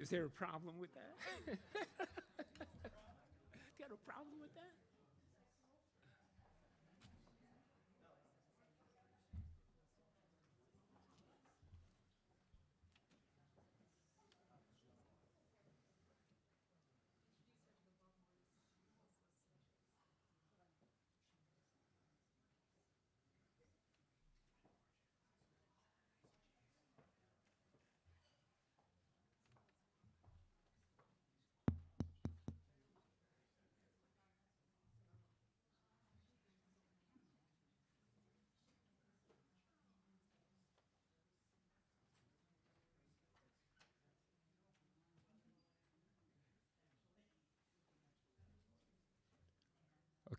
Is there a problem with that? Got a problem with that?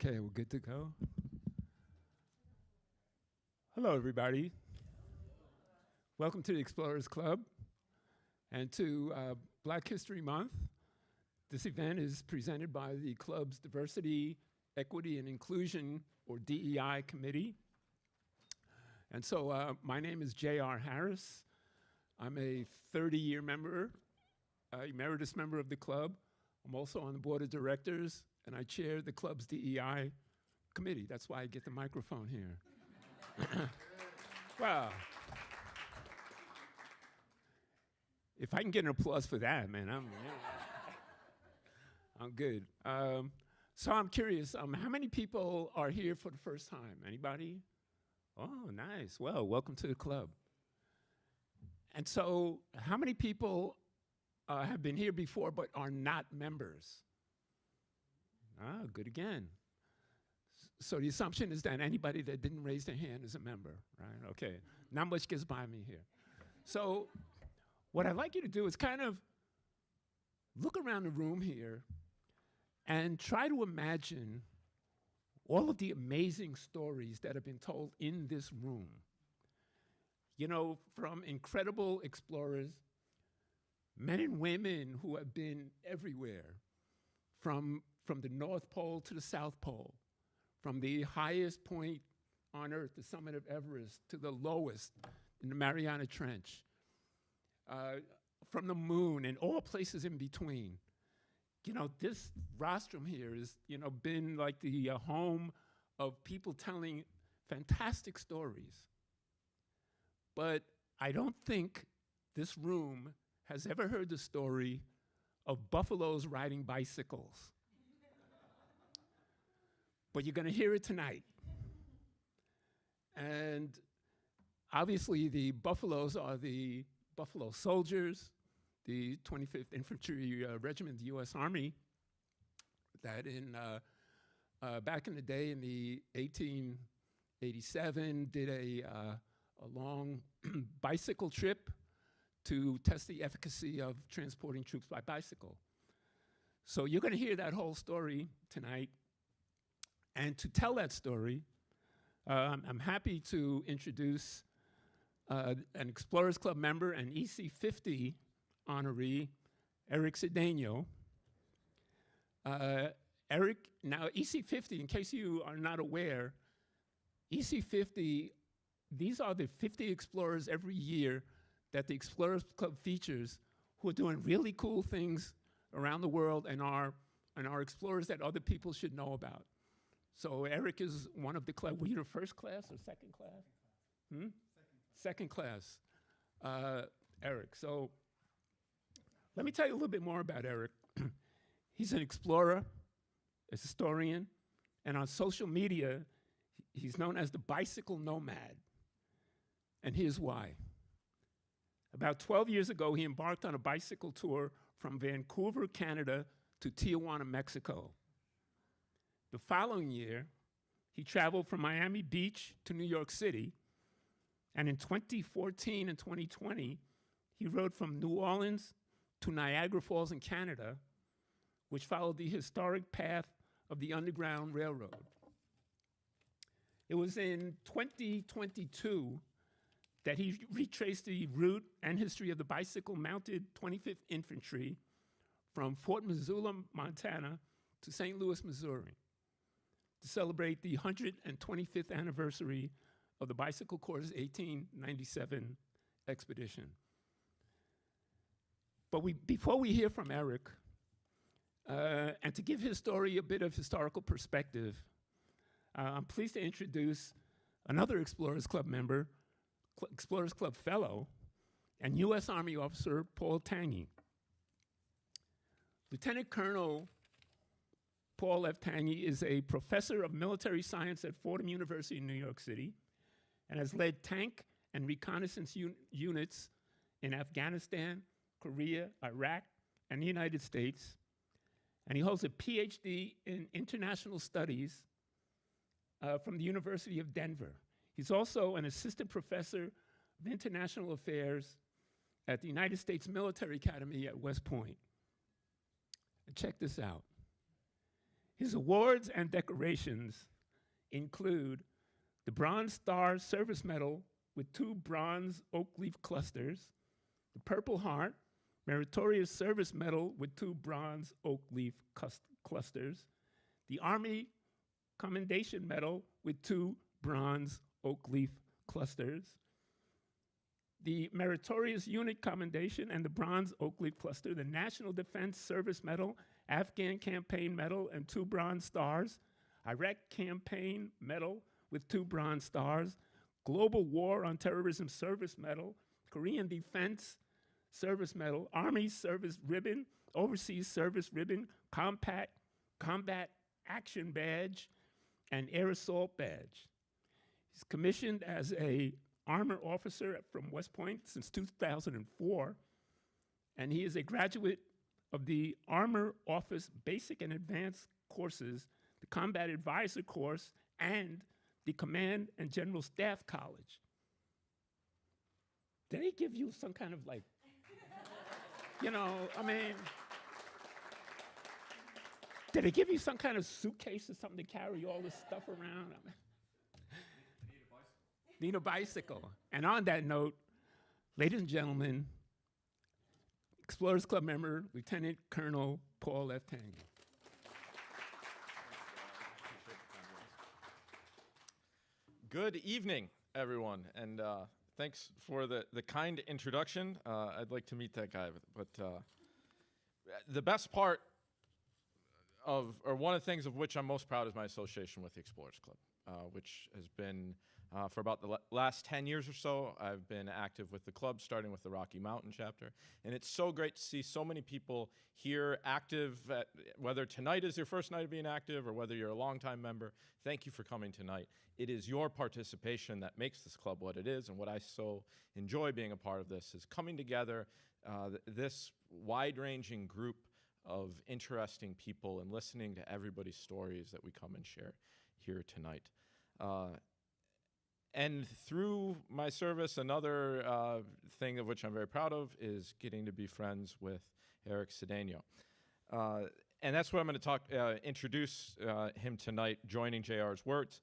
Okay, we're good to go. Hello, everybody. Welcome to the Explorers Club and to Black History Month. This event is presented by the club's Diversity, Equity, and Inclusion, or DEI Committee. And so my name is J.R. Harris. I'm a 30-year member, emeritus member of the club. I'm also on the board of directors, and I chair the club's DEI committee. That's why I get the microphone here. Wow. If I can get an applause for that, man, I'm good. So I'm curious, how many people are here for the first time? Anybody? Oh, nice. Well, welcome to the club. And so how many people have been here before but are not members? Ah, good again. So the assumption is that anybody that didn't raise their hand is a member, right? Okay, not much gets by me here. So what I'd like you to do is kind of look around the room here and try to imagine all of the amazing stories that have been told in this room. You know, from incredible explorers, men and women who have been everywhere, from the North Pole to the South Pole, from the highest point on Earth, the summit of Everest, to the lowest in the Mariana Trench, from the moon and all places in between. You know, this rostrum here has, been like the home of people telling fantastic stories. But I don't think this room has ever heard the story of buffaloes riding bicycles. But you're gonna hear it tonight. And obviously the buffaloes are the Buffalo Soldiers, the 25th Infantry Regiment of the US Army, that back in the day in the 1887 did a long bicycle trip to test the efficacy of transporting troops by bicycle. So you're gonna hear that whole story tonight. And to tell that story, I'm happy to introduce an Explorers Club member and EC50 honoree, Erick Cedeño. Erick, now EC50, in case you are not aware, EC50, these are the 50 explorers every year that the Explorers Club features who are doing really cool things around the world and are explorers that other people should know about. So Erick is one of the club. Were you the first class or second class? Second class, Erick. So let me tell you a little bit more about Erick. He's an explorer, a historian, and on social media, he's known as the bicycle nomad. And here's why. About 12 years ago, he embarked on a bicycle tour from Vancouver, Canada to Tijuana, Mexico. The following year, he traveled from Miami Beach to New York City, and in 2014 and 2020, he rode from New Orleans to Niagara Falls in Canada, which followed the historic path of the Underground Railroad. It was in 2022 that he retraced the route and history of the bicycle-mounted 25th Infantry from Fort Missoula, Montana to St. Louis, Missouri, to celebrate the 125th anniversary of the Bicycle Corps' 1897 expedition. But before we hear from Erick, and to give his story a bit of historical perspective, I'm pleased to introduce another Explorers Club member, Explorers Club fellow, and U.S. Army officer Paul Tangy. Lieutenant Colonel Paul F. Tangy is a professor of military science at Fordham University in New York City and has led tank and reconnaissance units in Afghanistan, Korea, Iraq, and the United States. And he holds a PhD in international studies from the University of Denver. He's also an assistant professor of international affairs at the United States Military Academy at West Point. And check this out. His awards and decorations include the Bronze Star Service Medal with 2 bronze oak leaf clusters, the Purple Heart Meritorious Service Medal with 2 bronze oak leaf clusters, the Army Commendation Medal with 2 bronze oak leaf clusters, the Meritorious Unit Commendation and the bronze oak leaf cluster, the National Defense Service Medal, Afghan Campaign Medal and 2 bronze stars, Iraq Campaign Medal with 2 bronze stars, Global War on Terrorism Service Medal, Korean Defense Service Medal, Army Service Ribbon, Overseas Service Ribbon, Combat Action Badge, and Air Assault Badge. He's commissioned as an armor officer from West Point since 2004, and he is a graduate of the Armor Office Basic and Advanced courses, the Combat Advisor course, and the Command and General Staff College. Did they give you some kind of like, you know, I mean, did they give you some kind of suitcase or something to carry all this stuff around? I mean, need a bicycle. And on that note, ladies and gentlemen, Explorers Club member, Lieutenant Colonel Paul F. Tangy. Good evening, everyone, and thanks for the kind introduction. I'd like to meet that guy, but the best part of, or one of the things of which I'm most proud is my association with the Explorers Club, which has been for about the last 10 years or so. I've been active with the club, starting with the Rocky Mountain chapter, and it's so great to see so many people here active, whether tonight is your first night of being active or whether you're a longtime member. Thank you for coming tonight. It is your participation that makes this club what it is, and what I so enjoy being a part of this is coming together, this wide-ranging group of interesting people and listening to everybody's stories that we come and share here tonight. And through my service, another thing of which I'm very proud of is getting to be friends with Erick Cedeño. And that's what I'm going to introduce him tonight, joining JR's words.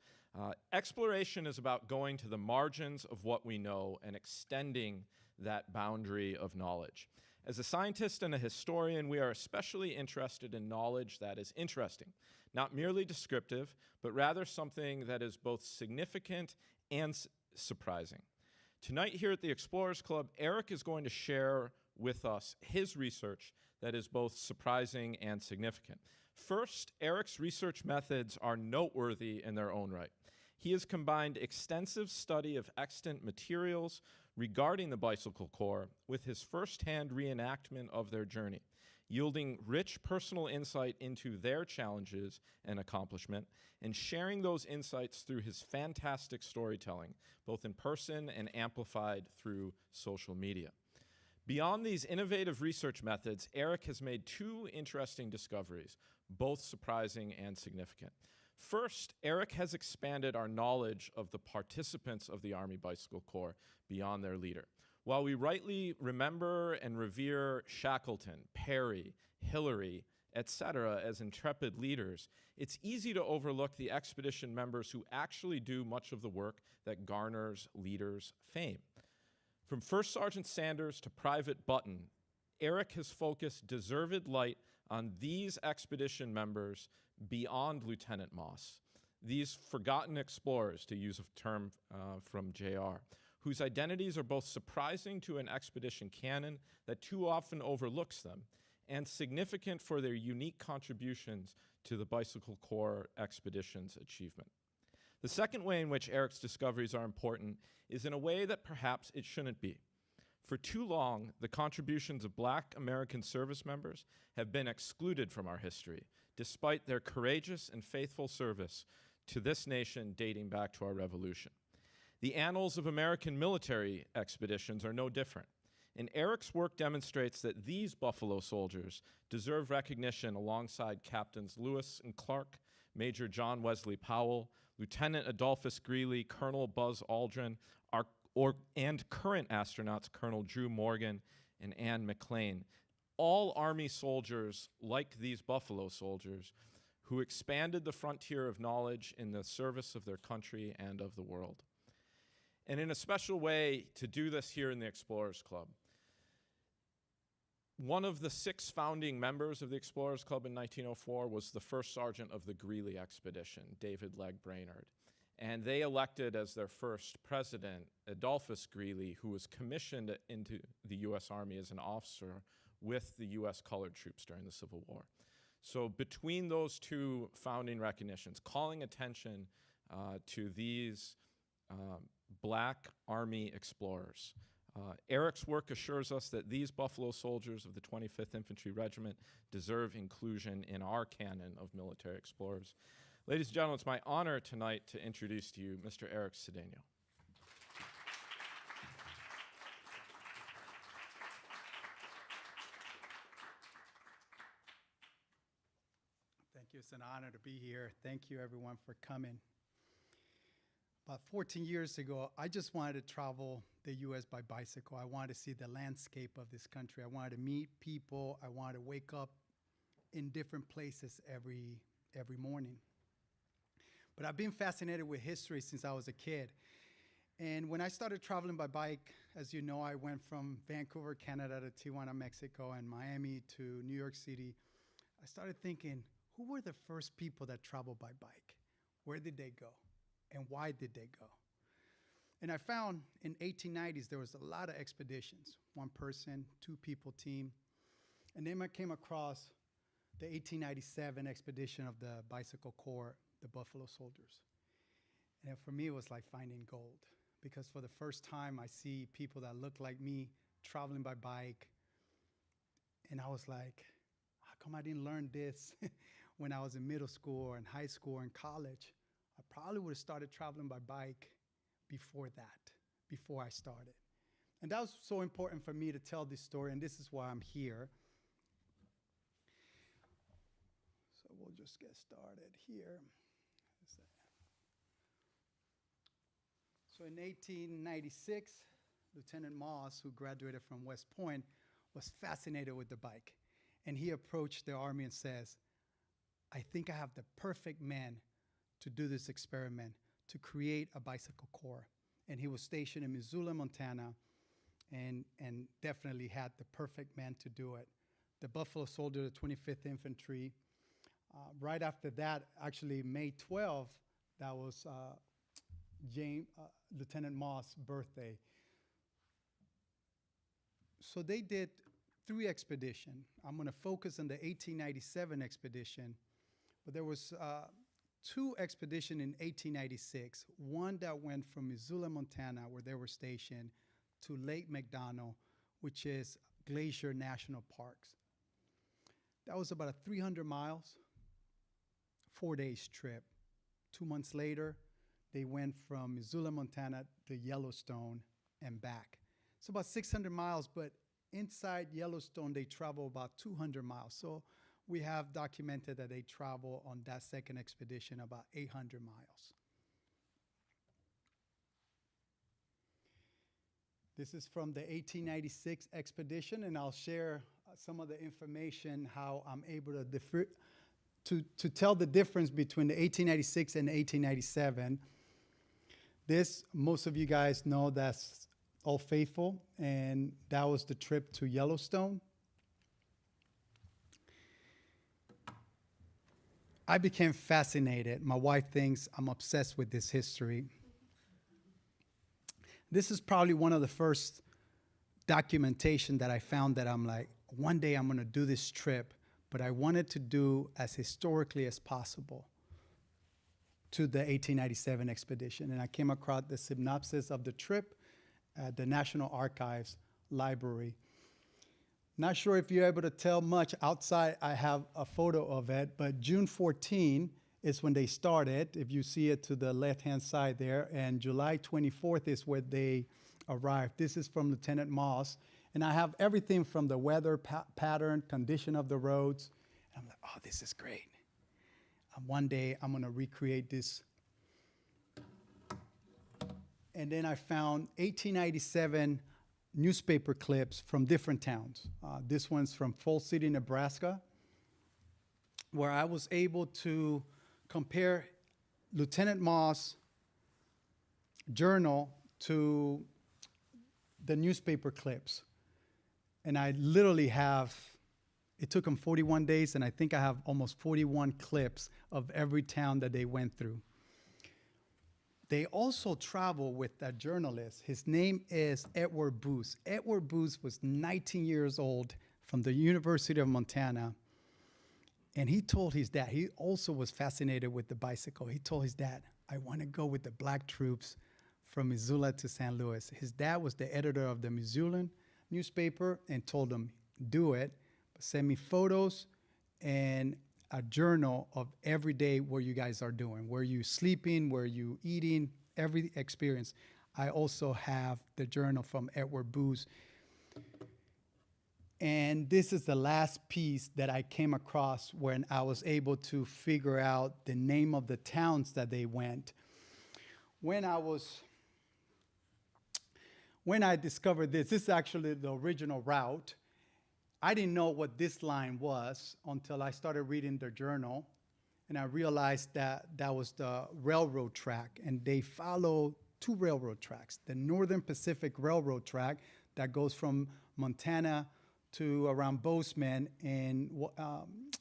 Exploration is about going to the margins of what we know and extending that boundary of knowledge. As a scientist and a historian, we are especially interested in knowledge that is interesting, not merely descriptive, but rather something that is both significant and surprising. Tonight here at the Explorers Club, Erick is going to share with us his research that is both surprising and significant. First, Erick's research methods are noteworthy in their own right. He has combined extensive study of extant materials regarding the Bicycle Corps with his firsthand reenactment of their journey, yielding rich personal insight into their challenges and accomplishment, and sharing those insights through his fantastic storytelling, both in person and amplified through social media. Beyond these innovative research methods, Erick has made 2 interesting discoveries, both surprising and significant. First, Erick has expanded our knowledge of the participants of the Army Bicycle Corps beyond their leader. While we rightly remember and revere Shackleton, Perry, Hillary, etc. as intrepid leaders, it's easy to overlook the expedition members who actually do much of the work that garners leaders' fame. From First Sergeant Sanders to Private Button, Erick has focused deserved light on these expedition members beyond Lieutenant Moss, these forgotten explorers, to use a term from JR, whose identities are both surprising to an expedition canon that too often overlooks them, and significant for their unique contributions to the Bicycle Corps expedition's achievement. The second way in which Erick's discoveries are important is in a way that perhaps it shouldn't be. For too long, the contributions of Black American service members have been excluded from our history, despite their courageous and faithful service to this nation dating back to our Revolution. The annals of American military expeditions are no different, and Erick's work demonstrates that these Buffalo soldiers deserve recognition alongside Captains Lewis and Clark, Major John Wesley Powell, Lieutenant Adolphus Greeley, Colonel Buzz Aldrin, and current astronauts Colonel Drew Morgan and Ann McLean, all Army soldiers like these Buffalo soldiers who expanded the frontier of knowledge in the service of their country and of the world. And in a special way, to do this here in the Explorers Club, one of the 6 founding members of the Explorers Club in 1904 was the first sergeant of the Greeley expedition, David Legg Brainerd. And they elected as their first president Adolphus Greeley, who was commissioned into the U.S. Army as an officer with the U.S. colored troops during the Civil War. So between those two founding recognitions, calling attention to these Black Army explorers, Erick's work assures us that these Buffalo soldiers of the 25th Infantry Regiment deserve inclusion in our canon of military explorers. Ladies and gentlemen, it's my honor tonight to introduce to you Mr. Erick Cedeño. Thank you. It's an honor to be here. Thank you, everyone, for coming. About 14 years ago, I just wanted to travel the U.S. by bicycle. I wanted to see the landscape of this country. I wanted to meet people. I wanted to wake up in different places every morning. But I've been fascinated with history since I was a kid. And when I started traveling by bike, as you know, I went from Vancouver, Canada to Tijuana, Mexico, and Miami to New York City. I started thinking, who were the first people that traveled by bike? Where did they go? And why did they go? And I found in 1890s, there was a lot of expeditions, 1 person, 2 people team. And then I came across the 1897 expedition of the Bicycle Corps, the Buffalo Soldiers. And for me, it was like finding gold, because for the first time, I see people that look like me traveling by bike. And I was like, how come I didn't learn this when I was in middle school or in high school or in college? I probably would have started traveling by bike before that, before I started. And that was so important for me to tell this story, and this is why I'm here. So we'll just get started here. So in 1896, Lieutenant Moss, who graduated from West Point, was fascinated with the bike. And he approached the Army and says, I think I have the perfect man to do this experiment, to create a bicycle corps. And he was stationed in Missoula, Montana, and definitely had the perfect man to do it. The Buffalo Soldier, the 25th Infantry. Right after that, actually May 12th, that was Lieutenant Moss' birthday. So they did 3 expeditions. I'm going to focus on the 1897 expedition, but there was 2 expeditions in 1896. One that went from Missoula, Montana, where they were stationed, to Lake McDonald, which is Glacier National Parks. That was about 300 miles, 4 days trip. 2 months later, they went from Missoula, Montana to Yellowstone and back. It's about 600 miles, but inside Yellowstone, they travel about 200 miles. So we have documented that they travel on that second expedition about 800 miles. This is from the 1896 expedition, and I'll share some of the information, how I'm able to tell the difference between the 1896 and 1897. This, most of you guys know, that's Old Faithful, and that was the trip to Yellowstone. I became fascinated. My wife thinks I'm obsessed with this history. This is probably one of the first documentation that I found that I'm like, one day I'm going to do this trip, but I wanted to do as historically as possible to the 1897 expedition. And I came across the synopsis of the trip at the National Archives Library. Not sure if you're able to tell much outside. I have a photo of it, but June 14 is when they started, if you see it to the left-hand side there, and July 24th is where they arrived. This is from Lieutenant Moss, and I have everything from the weather pattern, condition of the roads. And I'm like, oh, this is great. One day I'm gonna recreate this. And then I found 1897 newspaper clips from different towns. This one's from Fall City, Nebraska, where I was able to compare Lieutenant Moss' journal to the newspaper clips. And I literally have, it took them 41 days, and I think I have almost 41 clips of every town that they went through. They also travel with a journalist. His name is Edward Booth. Edward Booth was 19 years old from the University of Montana. And he told his dad, he also was fascinated with the bicycle. He told his dad, I want to go with the black troops from Missoula to St. Louis. His dad was the editor of the Missoulian newspaper and told him, do it, but send me photos and a journal of every day where you guys are doing, where you sleeping, where you eating, every experience. I also have the journal from Edward Booth. And this is the last piece that I came across when I was able to figure out the name of the towns that they went. When I discovered this is actually the original route. I didn't know what this line was until I started reading their journal, and I realized that that was the railroad track, and they follow two railroad tracks. The Northern Pacific Railroad track that goes from Montana to around Bozeman and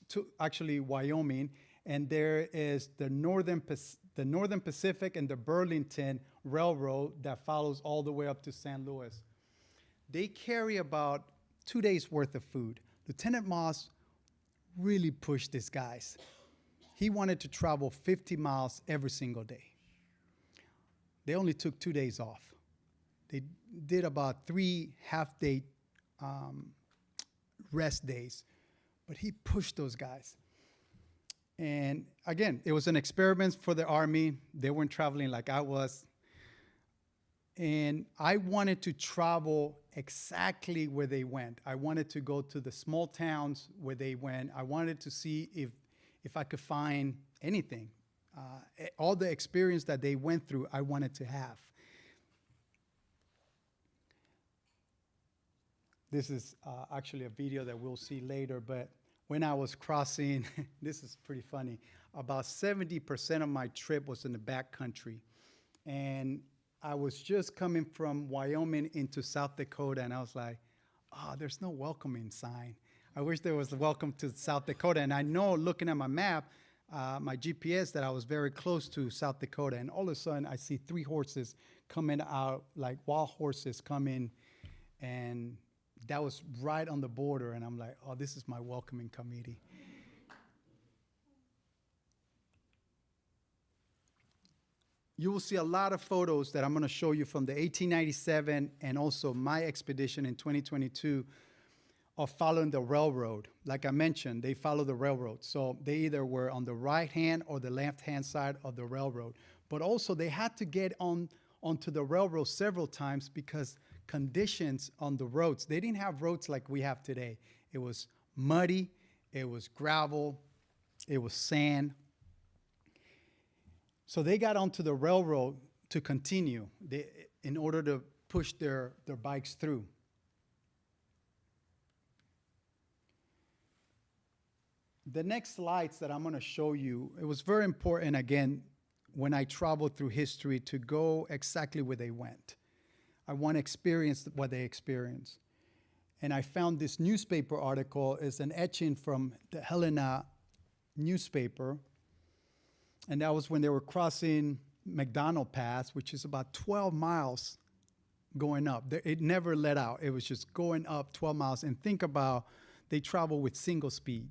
to actually Wyoming, and there is the Northern Pacific and the Burlington Railroad that follows all the way up to St. Louis. They carry about 2 days worth of food. Lieutenant Moss really pushed these guys. He wanted to travel 50 miles every single day. They only took 2 days off. They did about 3 half-day rest days, but he pushed those guys. And again, it was an experiment for the Army. They weren't traveling like I was. And I wanted to travel exactly where they went. I wanted to go to the small towns where they went. I wanted to see if I could find anything. All the experience that they went through, I wanted to have. This is actually a video that we'll see later, but when I was crossing, this is pretty funny, about 70% of my trip was in the backcountry. And I was just coming from Wyoming into South Dakota, and I was like, oh, there's no welcoming sign. I wish there was a welcome to South Dakota. And I know, looking at my map, my GPS, that I was very close to South Dakota. And all of a sudden, I see 3 horses coming out, like wild horses coming, and that was right on the border. And I'm like, oh, this is my welcoming committee. You will see a lot of photos that I'm going to show you from the 1897 and also my expedition in 2022 of following the railroad. Like I mentioned, they follow the railroad. So they either were on the right-hand or the left-hand side of the railroad. But also they had to get onto the railroad several times because conditions on the roads, they didn't have roads like we have today. It was muddy, it was gravel, it was sand. So they got onto the railroad to continue in order to push their bikes through. The next slides that I'm going to show you, it was very important, again, when I traveled through history to go exactly where they went. I want to experience what they experienced. And I found this newspaper article is an etching from the Helena newspaper. And that was when they were crossing McDonald Pass, which is about 12 miles going up. It never let out. It was just going up 12 miles. And think about, they travel with single speed.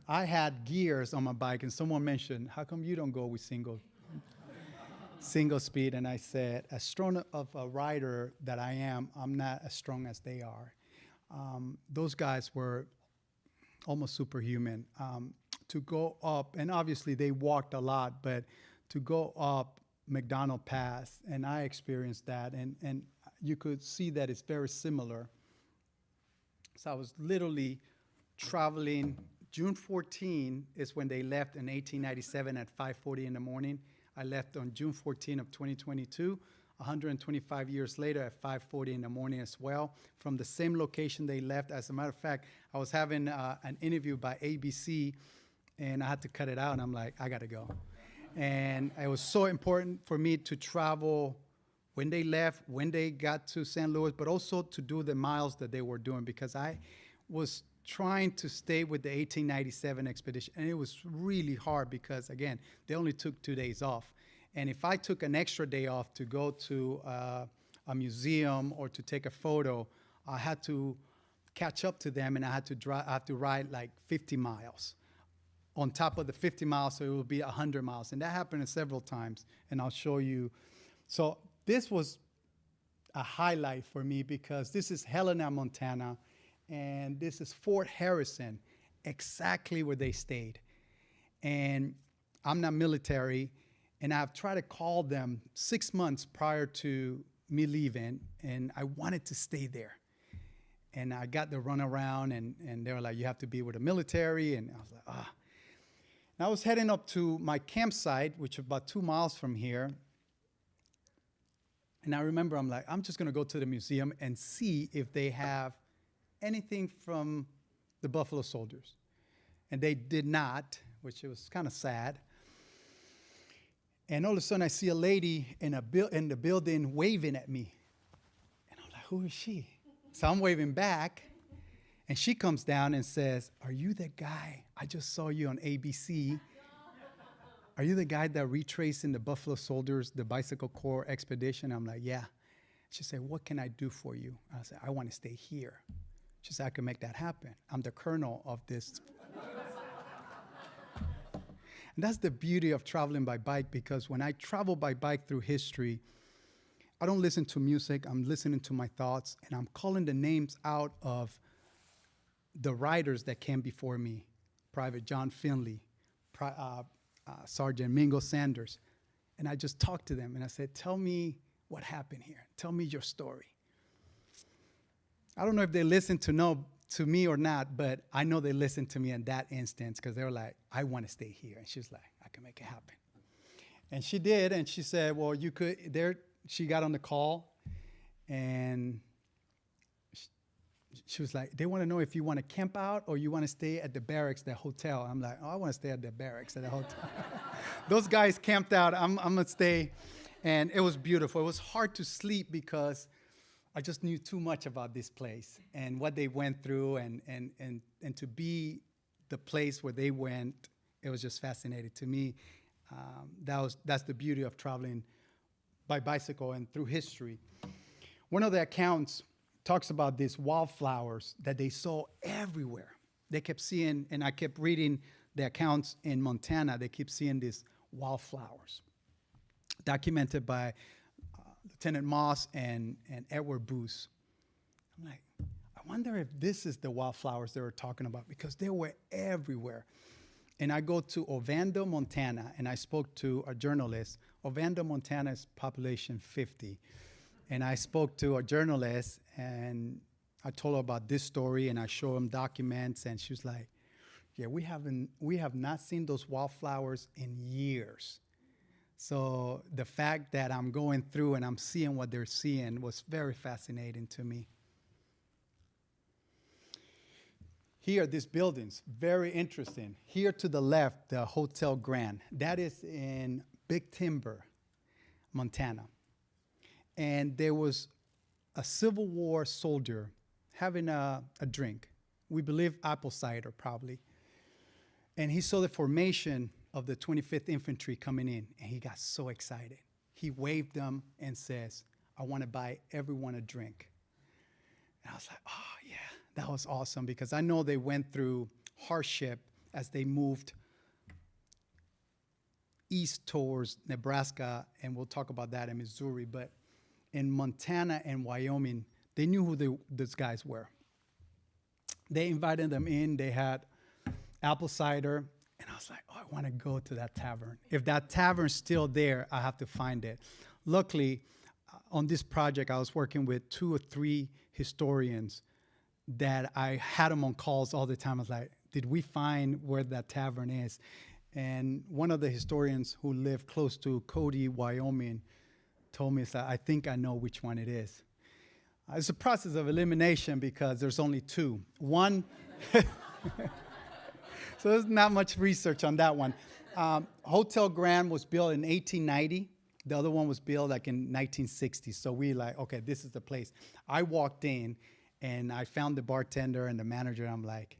I had gears on my bike, and someone mentioned, how come you don't go with single speed? And I said, as strong of a rider that I am, I'm not as strong as they are. Those guys were almost superhuman. To go up, and obviously they walked a lot, but to go up McDonald Pass, and I experienced that, and you could see that it's very similar. So I was literally traveling. June 14 is when they left in 1897 at 5:40 in the morning. I left on June 14 of 2022, 125 years later at 5:40 in the morning as well, from the same location they left. As a matter of fact, I was having an interview by ABC, and I had to cut it out, and I'm like, I gotta go. And it was so important for me to travel when they left, when they got to St. Louis, but also to do the miles that they were doing, because I was trying to stay with the 1897 expedition, and it was really hard because, again, they only took 2 days off. And if I took an extra day off to go to a museum or to take a photo, I had to catch up to them, and I had to ride like 50 miles on top of the 50 miles, so it would be 100 miles. And that happened several times, and I'll show you. So this was a highlight for me because this is Helena, Montana, and this is Fort Harrison, exactly where they stayed. And I'm not military, and I've tried to call them 6 months prior to me leaving, and I wanted to stay there. And I got the runaround, and they were like, you have to be with the military, and I was like, ah. And I was heading up to my campsite, which is about 2 miles from here, and I remember I'm like, I'm just gonna go to the museum and see if they have anything from the Buffalo Soldiers. And they did not, which was kind of sad. And all of a sudden I see a lady in the building waving at me. And I'm like, who is she? So I'm waving back, and she comes down and says, are you the guy? I just saw you on ABC. Are you the guy that retracing the Buffalo Soldiers, the Bicycle Corps expedition? I'm like, yeah. She said, what can I do for you? I said, I want to stay here. She said, I can make that happen. I'm the colonel of this. And that's the beauty of traveling by bike, because when I travel by bike through history, I don't listen to music. I'm listening to my thoughts, and I'm calling the names out of the riders that came before me. Private John Finley, Sergeant Mingo Sanders. And I just talked to them, and I said, tell me what happened here. Tell me your story. I don't know if they listened to me or not, but I know they listened to me in that instance, because they were like, I want to stay here. And she's like, I can make it happen. And she did, and she said, well, you could, she got on the call, and she was like, they want to know if you want to camp out or you want to stay at the barracks, the hotel. I'm like, oh, I want to stay at the barracks, at the hotel. Those guys camped out. I'm going to stay. And it was beautiful. It was hard to sleep because I just knew too much about this place and what they went through, and to be the place where they went, it was just fascinating to me. That's the beauty of traveling by bicycle and through history. One of the accounts talks about these wildflowers that they saw everywhere. They kept seeing, and I kept reading the accounts in Montana, they keep seeing these wildflowers, documented by Lieutenant Moss and Edward Booth. I'm like, I wonder if this is the wildflowers they were talking about, because they were everywhere. And I go to Ovando, Montana, and I spoke to a journalist. Ovando, Montana is population 50. And I spoke to a journalist, and I told her about this story, and I showed him documents, and she was like, yeah, we have not seen those wildflowers in years. So the fact that I'm going through and I'm seeing what they're seeing was very fascinating to me. Here, these buildings, very interesting. Here to the left, the Hotel Grand. That is in Big Timber, Montana. And there was a Civil War soldier having a drink. We believe apple cider, probably. And he saw the formation of the 25th Infantry coming in, and he got so excited. He waved them and says, I want to buy everyone a drink. And I was like, oh, yeah, that was awesome, because I know they went through hardship as they moved east towards Nebraska, and we'll talk about that in Missouri. But in Montana and Wyoming, they knew who these guys were. They invited them in. They had apple cider. And I was like, oh, I want to go to that tavern. If that tavern's still there, I have to find it. Luckily, on this project, I was working with 2 or 3 historians that I had them on calls all the time. I was like, did we find where that tavern is? And one of the historians who lived close to Cody, Wyoming, told me, I think I know which one it is. It's a process of elimination because there's only 2. One, so there's not much research on that one. Hotel Grand was built in 1890. The other one was built like in 1960. So we like, okay, this is the place. I walked in and I found the bartender and the manager. I'm like,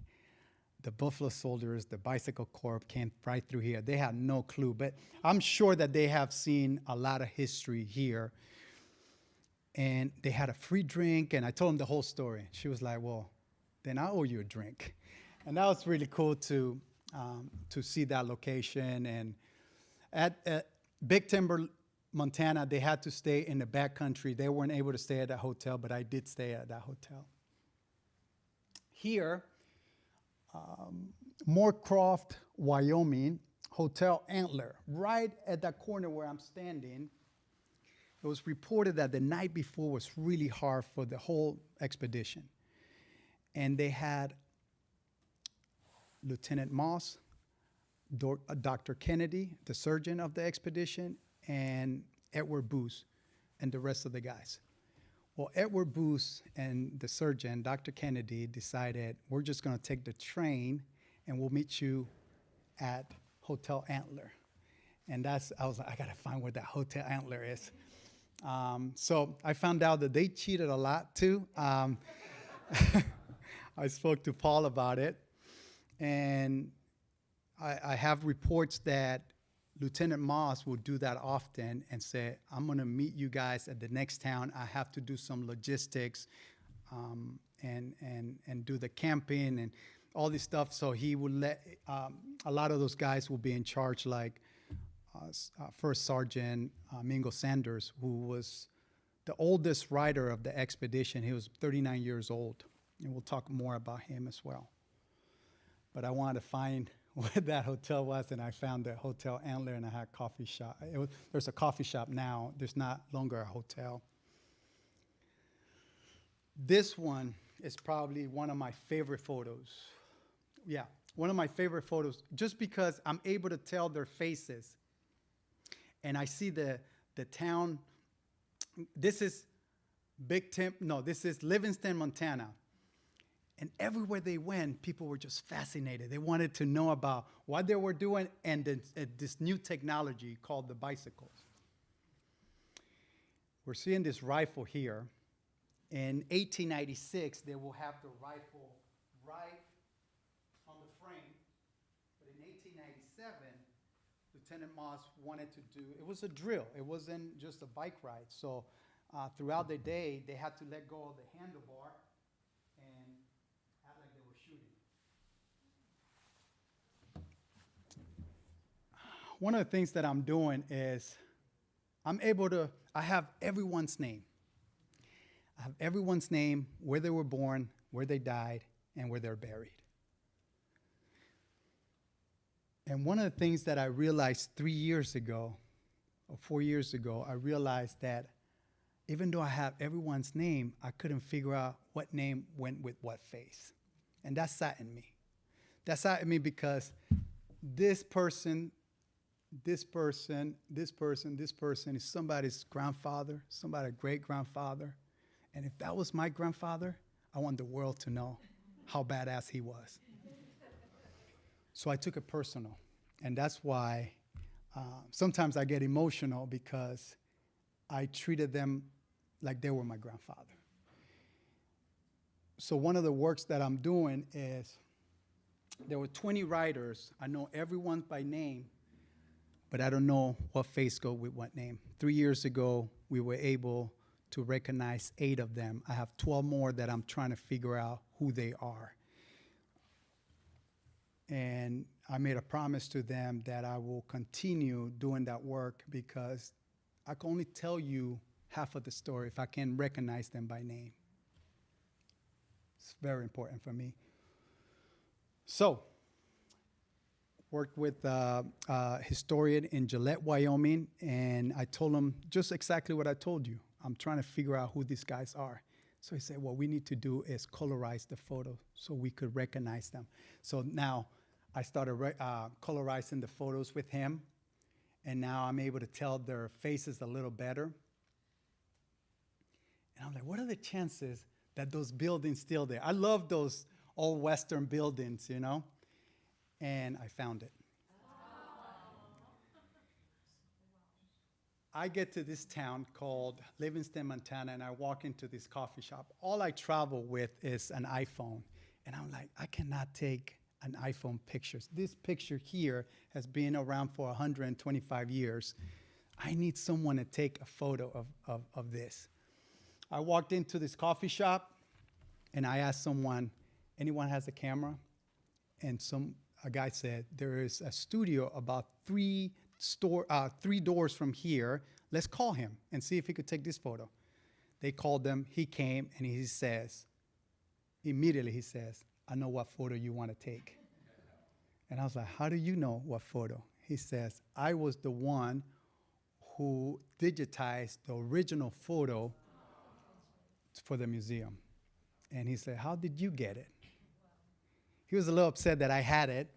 the Buffalo Soldiers, the Bicycle Corps came right through here. They had no clue, but I'm sure that they have seen a lot of history here. And they had a free drink, and I told them the whole story. She was like, well, then I owe you a drink. And that was really cool to see that location. And at Big Timber, Montana, they had to stay in the backcountry. They weren't able to stay at that hotel, but I did stay at that hotel. Here, Moorcroft, Wyoming, Hotel Antler, right at that corner where I'm standing. It was reported that the night before was really hard for the whole expedition. And they had Lieutenant Moss, Dr. Kennedy, the surgeon of the expedition, and Edward Booth, and the rest of the guys. Well, Edward Booth and the surgeon, Dr. Kennedy, decided we're just going to take the train and we'll meet you at Hotel Antler. And I was like, I got to find where that Hotel Antler is. So I found out that they cheated a lot too. I spoke to Paul about it. And I have reports that Lieutenant Moss will do that often and say, I'm going to meet you guys at the next town. I have to do some logistics and do the camping and all this stuff. So he will let a lot of those guys will be in charge, like First Sergeant Mingo Sanders, who was the oldest rider of the expedition. He was 39 years old, and we'll talk more about him as well. But I wanted to find where that hotel was, and I found the Hotel Antler, and I had a coffee shop. There's a coffee shop now. There's not longer a hotel. This one is probably one of my favorite photos. Yeah, one of my favorite photos, just because I'm able to tell their faces. And I see the town. This is this is Livingston, Montana. And everywhere they went, people were just fascinated. They wanted to know about what they were doing and this new technology called the bicycles. We're seeing this rifle here. In 1896, they will have the rifle right on the frame. But in 1897, Lieutenant Moss wanted to do, it was a drill. It wasn't just a bike ride. So throughout the day, they had to let go of the handlebar and act like they were shooting. One of the things that I'm doing is I have everyone's name. I have everyone's name, where they were born, where they died, and where they're buried. And one of the things that I realized 3 years ago, or 4 years ago, I realized that even though I have everyone's name, I couldn't figure out what name went with what face. And that saddened me. That saddened me because this person is somebody's grandfather, somebody's great-grandfather. And if that was my grandfather, I want the world to know how badass he was. So I took it personal. And that's why sometimes I get emotional, because I treated them like they were my grandfather. So one of the works that I'm doing is, there were 20 riders. I know everyone by name, but I don't know what face go with what name. 3 years ago, we were able to recognize 8 of them. I have 12 more that I'm trying to figure out who they are. And I made a promise to them that I will continue doing that work because I can only tell you half of the story if I can recognize them by name. It's very important for me. So, worked with a historian in Gillette, Wyoming, and I told him just exactly what I told you. I'm trying to figure out who these guys are. So he said, what we need to do is colorize the photo so we could recognize them. So now I started colorizing the photos with him, and now I'm able to tell their faces a little better. And I'm like, what are the chances that those buildings still there? I love those old Western buildings, you know? And I found it. I get to this town called Livingston, Montana, and I walk into this coffee shop. All I travel with is an iPhone. And I'm like, I cannot take an iPhone pictures. This picture here has been around for 125 years. I need someone to take a photo of this. I walked into this coffee shop, and I asked someone, anyone has a camera? And a guy said, there is a studio about three doors from here. Let's call him and see if he could take this photo. They called him. He came, and he says, immediately he says, I know what photo you want to take. And I was like, how do you know what photo? He says, I was the one who digitized the original photo for the museum. And he said, how did you get it? He was a little upset that I had it,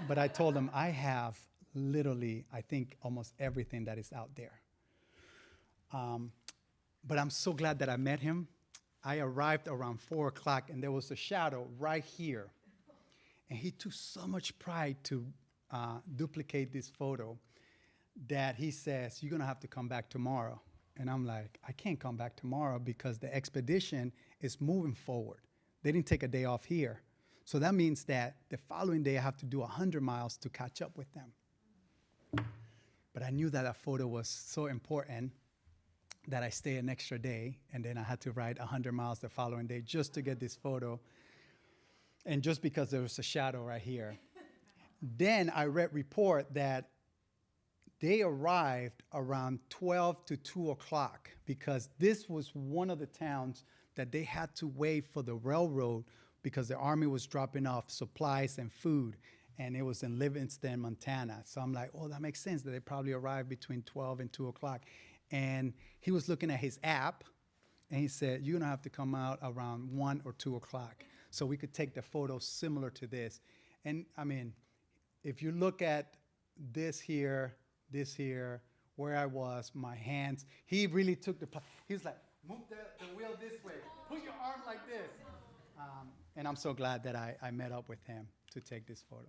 but I told him I have literally, I think, almost everything that is out there. But I'm so glad that I met him. I arrived around 4 o'clock, and there was a shadow right here. And he took so much pride to duplicate this photo that he says, you're going to have to come back tomorrow. And I'm like, I can't come back tomorrow because the expedition is moving forward. They didn't take a day off here. So that means that the following day I have to do 100 miles to catch up with them. But I knew that that photo was so important that I stayed an extra day, and then I had to ride 100 miles the following day just to get this photo, and just because there was a shadow right here. Then I read report that they arrived around 12 to 2 o'clock because this was one of the towns that they had to wait for the railroad because the Army was dropping off supplies and food, and it was in Livingston, Montana. So I'm like, oh, that makes sense that they probably arrived between 12 and 2 o'clock. And he was looking at his app, and he said, you're gonna have to come out around 1 or 2 o'clock so we could take the photo similar to this. And I mean, if you look at this here, where I was, my hands, he really took he was like, move the wheel this way, put your arm like this. And I'm so glad that I met up with him to take this photo.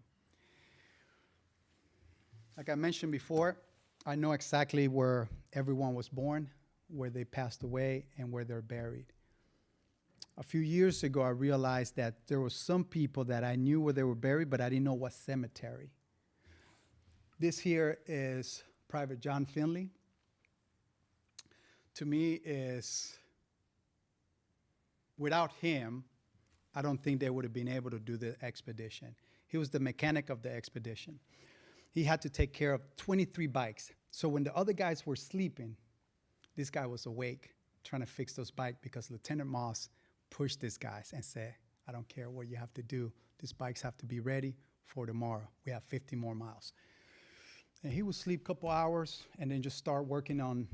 Like I mentioned before, I know exactly where everyone was born, where they passed away, and where they're buried. A few years ago, I realized that there were some people that I knew where they were buried, but I didn't know what cemetery. This here is Private John Finley. To me, is without him, I don't think they would have been able to do the expedition. He was the mechanic of the expedition. He had to take care of 23 bikes. So when the other guys were sleeping, this guy was awake trying to fix those bikes because Lieutenant Moss pushed these guys and said, I don't care what you have to do. These bikes have to be ready for tomorrow. We have 50 more miles. And he would sleep a couple hours and then just start working on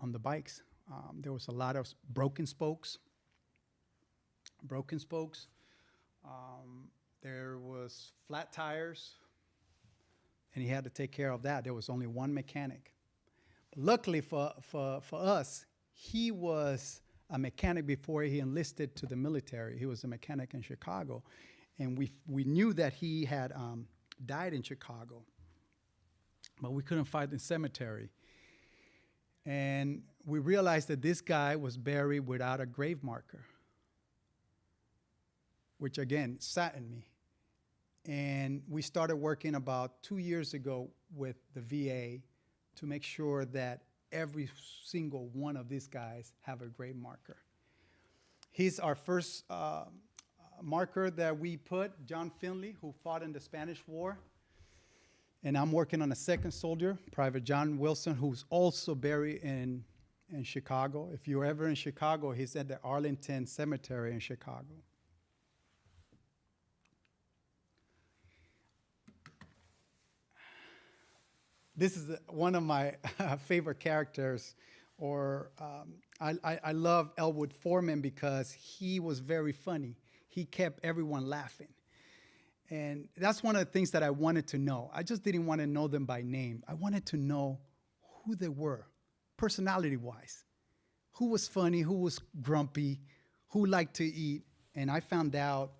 the bikes. There was a lot of broken spokes. There was flat tires, and he had to take care of that. There was only one mechanic. But luckily for us, he was a mechanic before he enlisted to the military. He was a mechanic in Chicago, and we knew that he had died in Chicago, but we couldn't find the cemetery. And we realized that this guy was buried without a grave marker, which again saddened me. And we started working about 2 years ago with the VA to make sure that every single one of these guys have a grade marker. He's our first marker that we put, John Finley, who fought in the Spanish War. And I'm working on a second soldier, Private John Wilson, who's also buried in Chicago. If you're ever in Chicago, he's at the Arlington Cemetery in Chicago. This is one of my favorite characters, or I love Elwood Foreman because he was very funny. He kept everyone laughing. And that's one of the things that I wanted to know. I just didn't want to know them by name. I wanted to know who they were, personality-wise. Who was funny, who was grumpy, who liked to eat. And I found out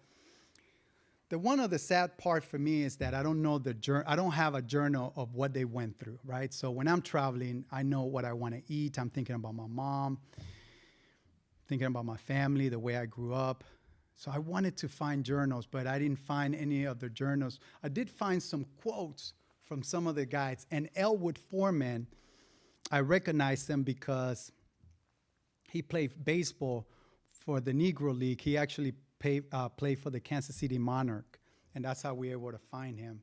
that one of the sad parts for me is that I don't have a journal of what they went through, right? So when I'm traveling, I know what I want to eat. I'm thinking about my mom, thinking about my family, the way I grew up. So I wanted to find journals, but I didn't find any of the journals. I did find some quotes from some of the guys. And Elwood Foreman, I recognized him because he played baseball for the Negro League. He actually played for the Kansas City Monarch, and that's how we were able to find him.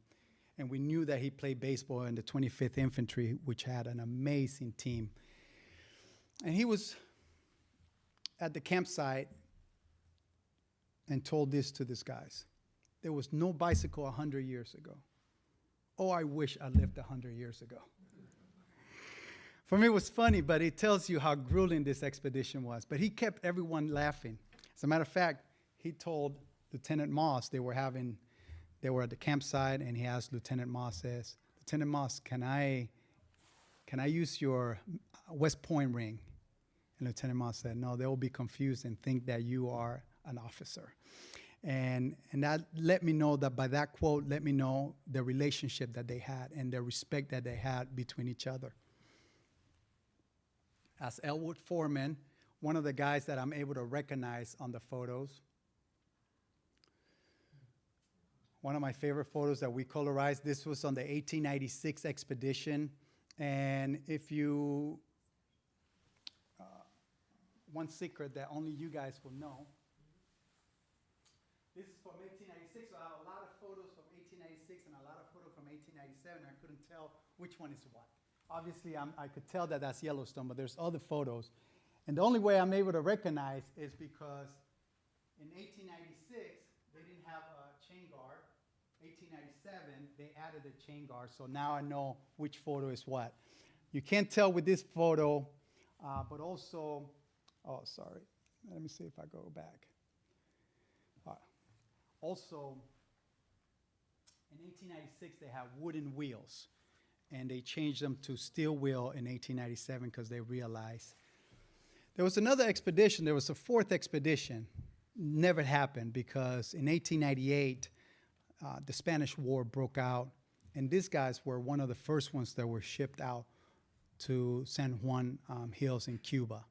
And we knew that he played baseball in the 25th Infantry, which had an amazing team. And he was at the campsite and told this to these guys. There was no bicycle 100 years ago. Oh, I wish I lived 100 years ago. For me, it was funny, but it tells you how grueling this expedition was. But he kept everyone laughing. As a matter of fact, he told Lieutenant Moss, they were at the campsite, and he asked Lieutenant Moss, says, Lieutenant Moss, can I use your West Point ring? And Lieutenant Moss said, no, they will be confused and think that you are an officer. And that let me know that by that quote, let me know the relationship that they had and the respect that they had between each other. As Elwood Foreman, one of the guys that I'm able to recognize on the photos, one of my favorite photos that we colorized, this was on the 1896 expedition. And if you, one secret that only you guys will know, this is from 1896, so I have a lot of photos from 1896 and a lot of photos from 1897. I couldn't tell which one is what. Obviously, I could tell that that's Yellowstone, but there's other photos. And the only way I'm able to recognize is because in 1896, they didn't have a chain guard. 1897, they added a chain guard, so now I know which photo is what. You can't tell with this photo, but also, oh, sorry. Let me see if I go back. Also, in 1896, they had wooden wheels, and they changed them to steel wheel in 1897 because they realized. There was another expedition. There was a fourth expedition. Never happened because in 1898, the Spanish War broke out, and these guys were one of the first ones that were shipped out to San Juan Hills in Cuba.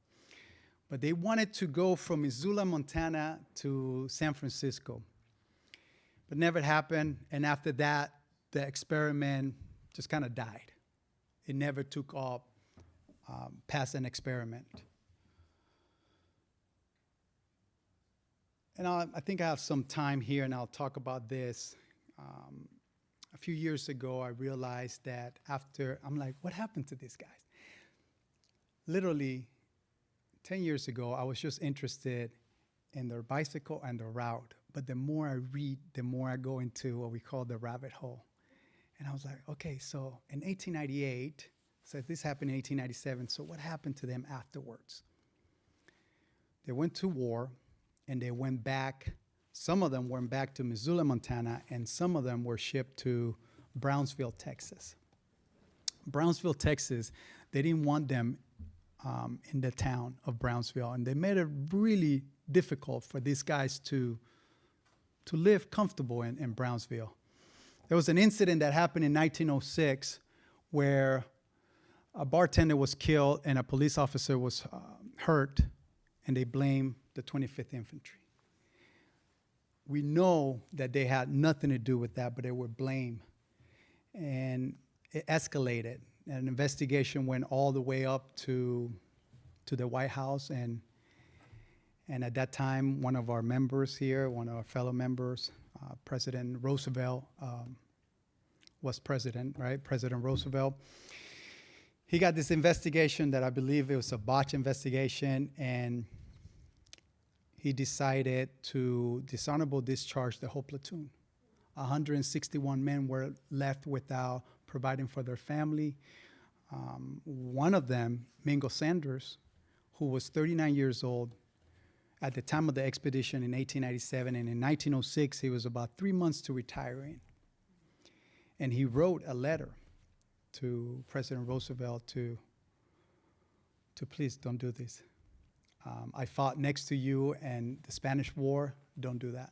But they wanted to go from Missoula, Montana to San Francisco. But never happened, and after that, the experiment just kind of died. It never took off past an experiment. And I think I have some time here, and I'll talk about this. A few years ago, I realized that I'm like, what happened to these guys? Literally, 10 years ago, I was just interested in their bicycle and the route. But the more I read, the more I go into what we call the rabbit hole. And I was like, okay, so in 1898, so this happened in 1897, so what happened to them afterwards? They went to war, and they went back. Some of them went back to Missoula, Montana, and some of them were shipped to Brownsville, Texas. Brownsville, Texas, they didn't want them in the town of Brownsville, and they made it really difficult for these guys to live comfortable in Brownsville. There was an incident that happened in 1906 where a bartender was killed and a police officer was hurt, and they blamed the 25th Infantry. We know that they had nothing to do with that, but they were blamed. And it escalated. an investigation went all the way up to the White House, and at that time, one of our members here, one of our fellow members, President Roosevelt, was president, right? President Roosevelt. He got this investigation that I believe it was a botch investigation, and he decided to dishonorable discharge the whole platoon. 161 men were left without providing for their family. One of them, Mingo Sanders, who was 39 years old at the time of the expedition in 1897, and in 1906, he was about 3 months to retiring. And he wrote a letter to President Roosevelt to please don't do this. I fought next to you in the Spanish War, don't do that.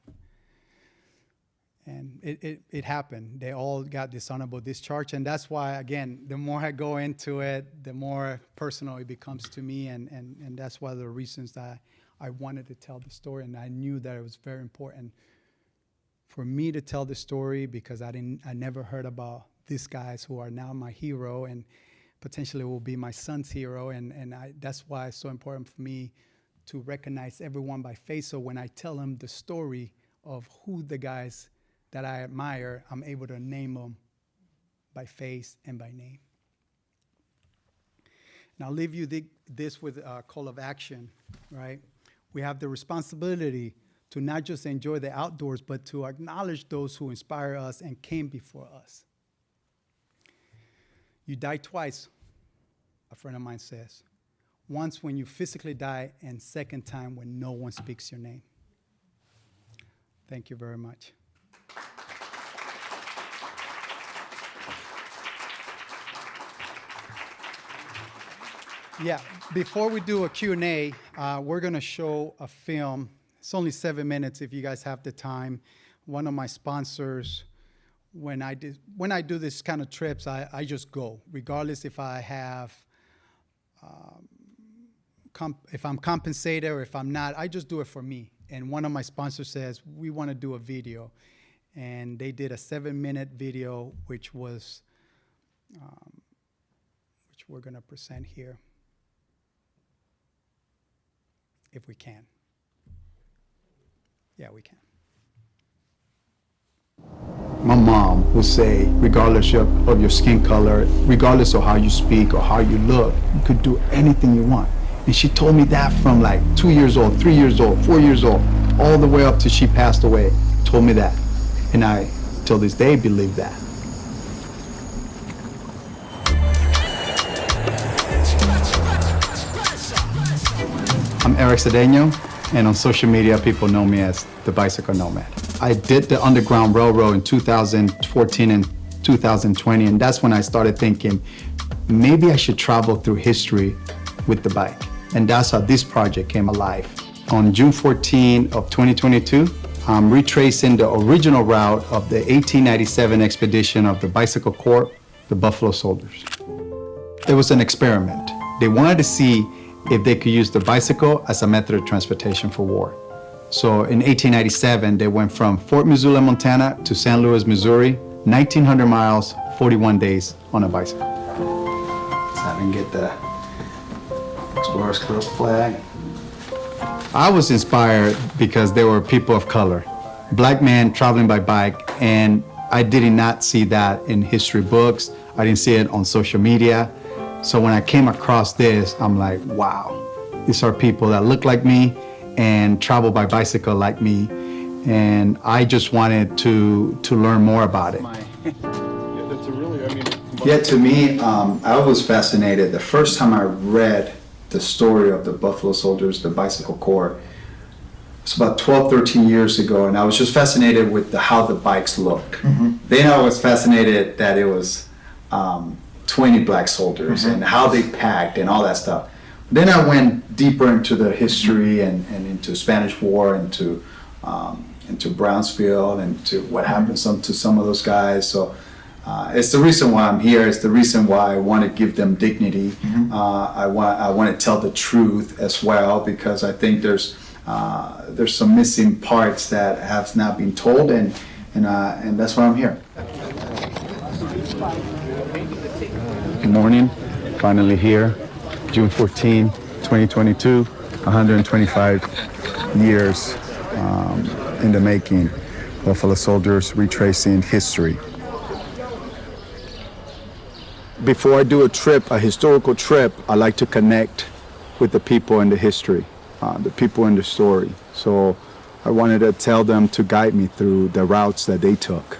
And it happened. They all got dishonorable discharge, and that's why, again, the more I go into it, the more personal it becomes to me, and that's one of the reasons that I wanted to tell the story, and I knew that it was very important for me to tell the story, because I never heard about these guys who are now my hero and potentially will be my son's hero, and that's why it's so important for me to recognize everyone by face, so when I tell them the story of who the guys that I admire, I'm able to name them by face and by name. And I'll leave you this with a call of action, right? We have the responsibility to not just enjoy the outdoors, but to acknowledge those who inspire us and came before us. You die twice, a friend of mine says. Once when you physically die, and second time when no one speaks your name. Thank you very much. Yeah, before we do a Q&A, we're going to show a film. It's only 7 minutes if you guys have the time. One of my sponsors, when I do this kind of trips, I just go, regardless if I have, if I'm compensated or if I'm not, I just do it for me. And one of my sponsors says, we want to do a video. And they did a 7-minute video, which was, which we're going to present here, if we can. Yeah, we can. My mom would say, regardless of your skin color, regardless of how you speak or how you look, you could do anything you want. And she told me that from like 2 years old, 3 years old, 4 years old, all the way up till she passed away, told me that. And I, till this day, believe that. I'm Erick Cedeño, and on social media, people know me as the Bicycle Nomad. I did the Underground Railroad in 2014 and 2020, and that's when I started thinking, maybe I should travel through history with the bike. And that's how this project came alive. On June 14 of 2022, I'm retracing the original route of the 1897 expedition of the Bicycle Corps, the Buffalo Soldiers. It was an experiment. They wanted to see if they could use the bicycle as a method of transportation for war. So in 1897, they went from Fort Missoula, Montana to St. Louis, Missouri, 1,900 miles, 41 days on a bicycle. Let's have him get the Explorers Club flag. I was inspired because there were people of color, black men traveling by bike, and I did not see that in history books. I didn't see it on social media. So when I came across this, I'm like, wow, these are people that look like me and travel by bicycle like me. And I just wanted to learn more about it. Yeah, that's a really, I mean. Yeah, to me, I was fascinated. The first time I read the story of the Buffalo Soldiers, the Bicycle Corps, it's about 12, 13 years ago, and I was just fascinated with how the bikes look. Mm-hmm. Then I was fascinated that it was 20 black soldiers and how they packed and all that stuff. Then I went deeper into the history and into Spanish War, into Brownsville, and to what happened to some of those guys. So it's the reason why I'm here. It's the reason why I want to give them dignity. Mm-hmm. I want to tell the truth as well, because I think there's some missing parts that have not been told, and that's why I'm here. morning, finally here, June 14, 2022, 125 years in the making. Buffalo Soldiers retracing history. Before I do a trip, a historical trip, I like to connect with the people in the history, the people in the story. So I wanted to tell them to guide me through the routes that they took.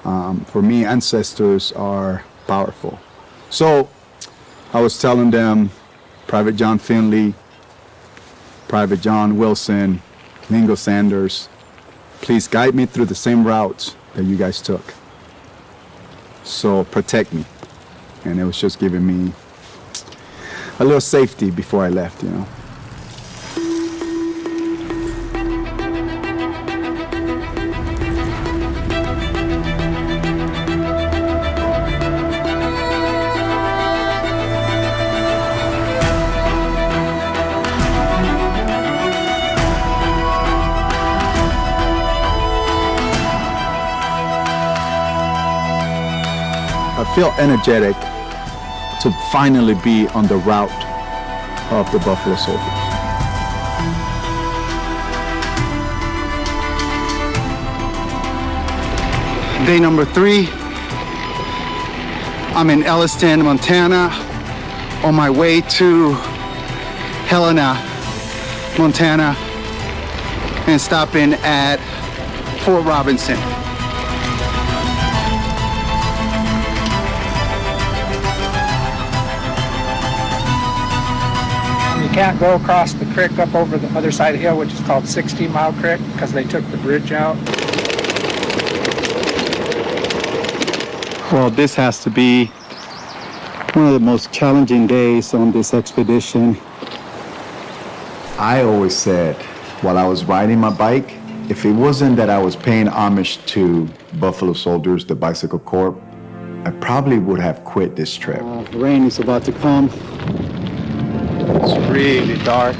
For me, ancestors are powerful. So I was telling them, Private John Finley, Private John Wilson, Mingo Sanders, please guide me through the same routes that you guys took. So protect me. And it was just giving me a little safety before I left, you know. I feel energetic to finally be on the route of the Buffalo Soldiers. Day number 3, I'm in Elliston, Montana, on my way to Helena, Montana, and stopping at Fort Robinson. You can't go across the creek up over the other side of the hill, which is called 16 Mile Creek, because they took the bridge out. Well, this has to be one of the most challenging days on this expedition. I always said, while I was riding my bike, if it wasn't that I was paying homage to Buffalo Soldiers, the Bicycle Corps, I probably would have quit this trip. Rain is about to come. It's really dark.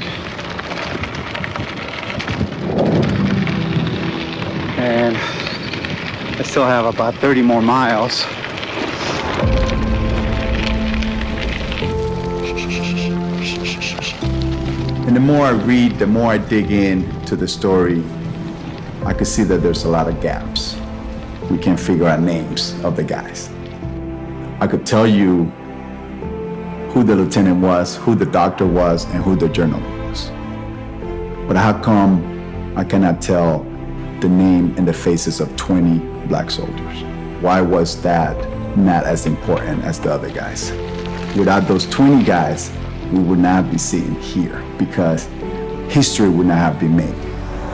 And I still have about 30 more miles. And the more I read, the more I dig into the story, I could see that there's a lot of gaps. We can't figure out names of the guys. I could tell you who the lieutenant was, who the doctor was, and who the general was. But how come I cannot tell the name and the faces of 20 black soldiers? Why was that not as important as the other guys? Without those 20 guys, we would not be sitting here, because history would not have been made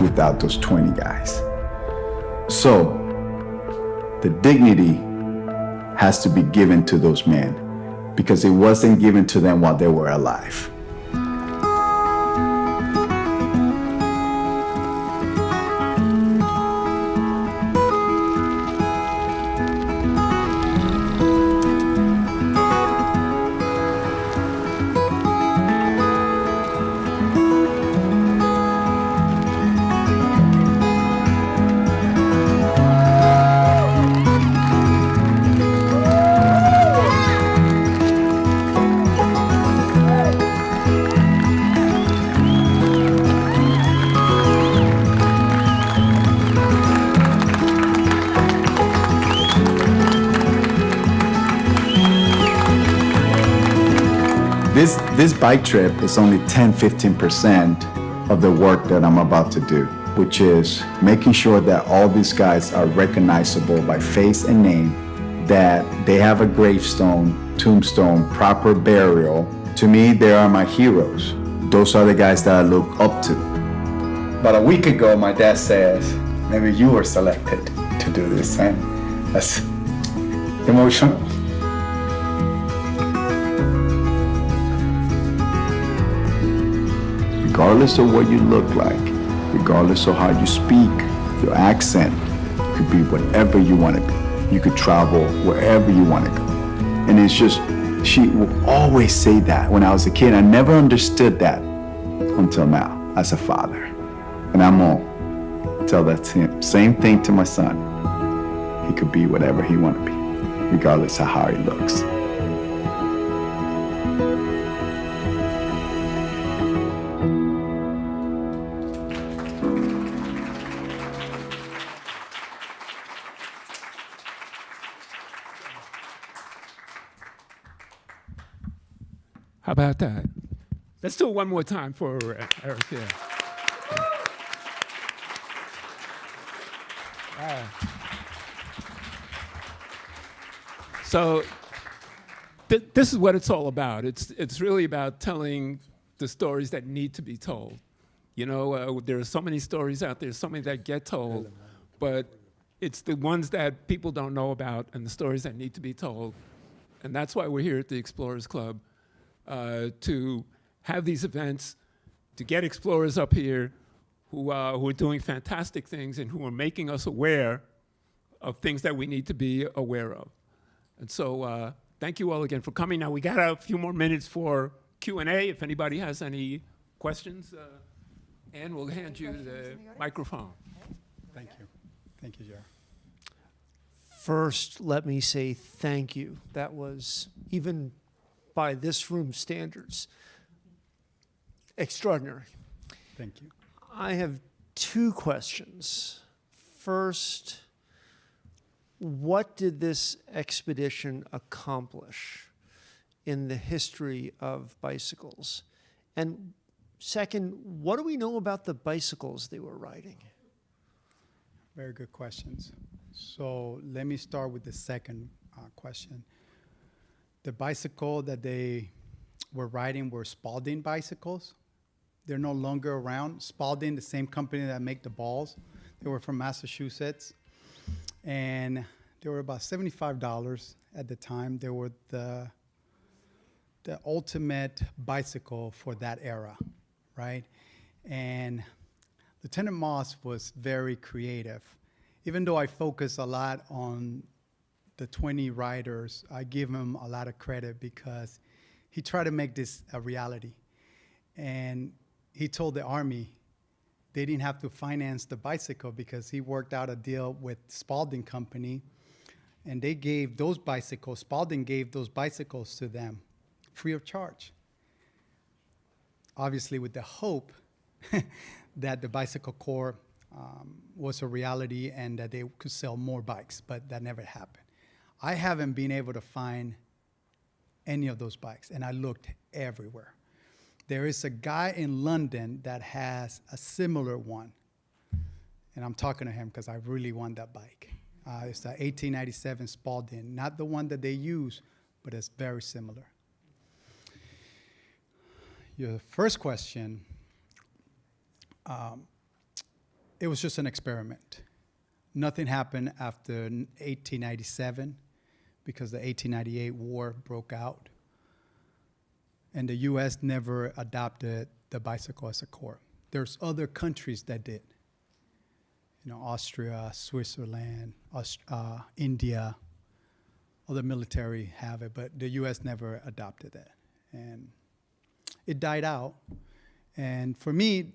without those 20 guys. So the dignity has to be given to those men, because it wasn't given to them while they were alive. This bike trip is only 10-15% of the work that I'm about to do, which is making sure that all these guys are recognizable by face and name, that they have a gravestone, tombstone, proper burial. To me, they are my heroes. Those are the guys that I look up to. About a week ago, my dad says, maybe you were selected to do this, and that's emotional. Regardless of what you look like, regardless of how you speak, your accent, you could be whatever you want to be. You could travel wherever you want to go. And it's just, she will always say that. When I was a kid, I never understood that until now, as a father. And I'm gonna tell that same thing to my son. He could be whatever he want to be, regardless of how he looks. How about that? Let's do it one more time for Erick here. So this is what it's all about. It's really about telling the stories that need to be told. You know, there are so many stories out there, so many that get told, but it's the ones that people don't know about and the stories that need to be told. And that's why we're here at the Explorers Club, to have these events, to get explorers up here who are doing fantastic things and who are making us aware of things that we need to be aware of. And so thank you all again for coming. Now we got a few more minutes for Q&A if anybody has any questions. Ann, we'll hand you the microphone. Thank you. Thank you, Jared. First, let me say thank you. That was, even by this room's standards, extraordinary. Thank you. I have two questions. First, what did this expedition accomplish in the history of bicycles? And second, what do we know about the bicycles they were riding? Very good questions. So let me start with the second question. The bicycle that they were riding were Spalding bicycles. They're no longer around. Spalding, the same company that make the balls, they were from Massachusetts. And they were about $75 at the time. They were the ultimate bicycle for that era, right? And Lieutenant Moss was very creative. Even though I focus a lot on the 20 riders, I give him a lot of credit because he tried to make this a reality. And he told the Army they didn't have to finance the bicycle because he worked out a deal with Spalding Company, and they gave those bicycles, Spalding gave those bicycles to them free of charge. Obviously with the hope that the Bicycle Corps was a reality and that they could sell more bikes, but that never happened. I haven't been able to find any of those bikes, and I looked everywhere. There is a guy in London that has a similar one, and I'm talking to him because I really want that bike. It's the 1897 Spalding, not the one that they use, but it's very similar. Your first question, it was just an experiment. Nothing happened after 1897 because the 1898 war broke out. And the US never adopted the bicycle as a corps. There's other countries that did. You know, Austria, Switzerland, India, other military have it, but the US never adopted it. And it died out. And for me,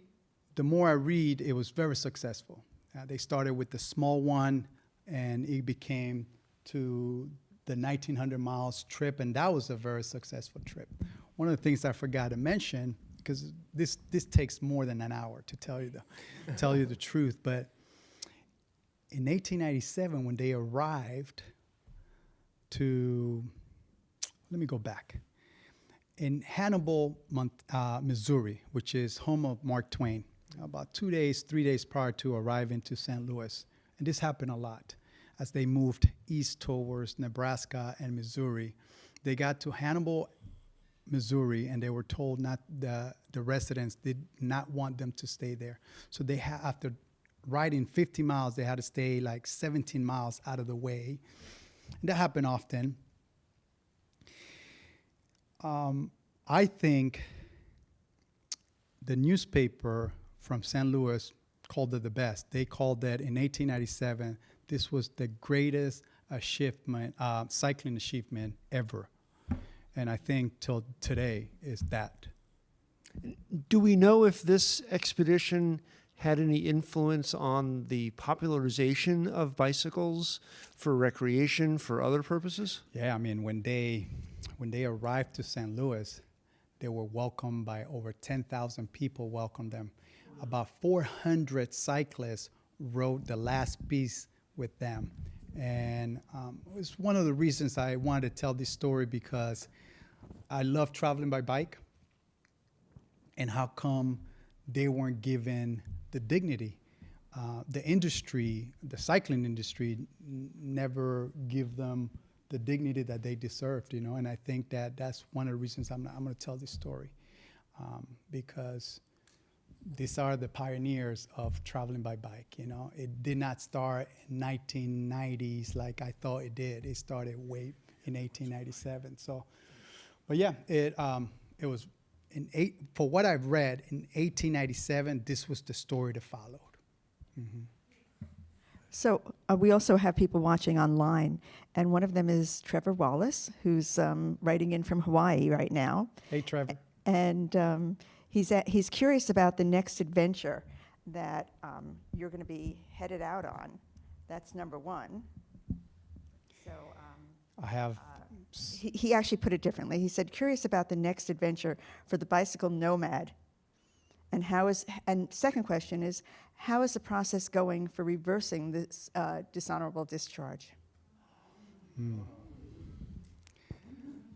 the more I read, it was very successful. They started with the small one, and it became to the 1,900 miles trip, and that was a very successful trip. One of the things I forgot to mention, because this takes more than an hour to tell you the truth, but in 1897, when they arrived to, let me go back. In Hannibal, Missouri, which is home of Mark Twain, about 3 days prior to arriving to St. Louis. And this happened a lot. As they moved east towards Nebraska and Missouri, they got to Hannibal, Missouri, and they were told not the residents did not want them to stay there. So they after riding 50 miles, they had to stay like 17 miles out of the way. And that happened often. I think the newspaper from St. Louis called it the best. They called that in 1897, this was the greatest cycling achievement ever. And I think till today is that. Do we know if this expedition had any influence on the popularization of bicycles for recreation, for other purposes? Yeah, I mean, when they when they arrived to St. Louis, they were welcomed by over 10,000 people welcomed them. About 400 cyclists rode the last piece with them. And it was one of the reasons I wanted to tell this story, because I love traveling by bike. And how come they weren't given the dignity? The industry, the cycling industry, never give them the dignity that they deserved, you know. And I think that that's one of the reasons I'm going to tell this story, because these are the pioneers of traveling by bike, you know. It did not start in 1990s like I thought it did. It started way in 1897. So, but yeah, it was for what I've read, in 1897, this was the story that followed. Mm-hmm. So we also have people watching online, and one of them is Trevor Wallace, who's writing in from Hawaii right now. Hey, Trevor. And he's curious about the next adventure that you're going to be headed out on. That's number one. So I have. He actually put it differently. He said, curious about the next adventure for the bicycle nomad. And second question is, how is the process going for reversing this dishonorable discharge?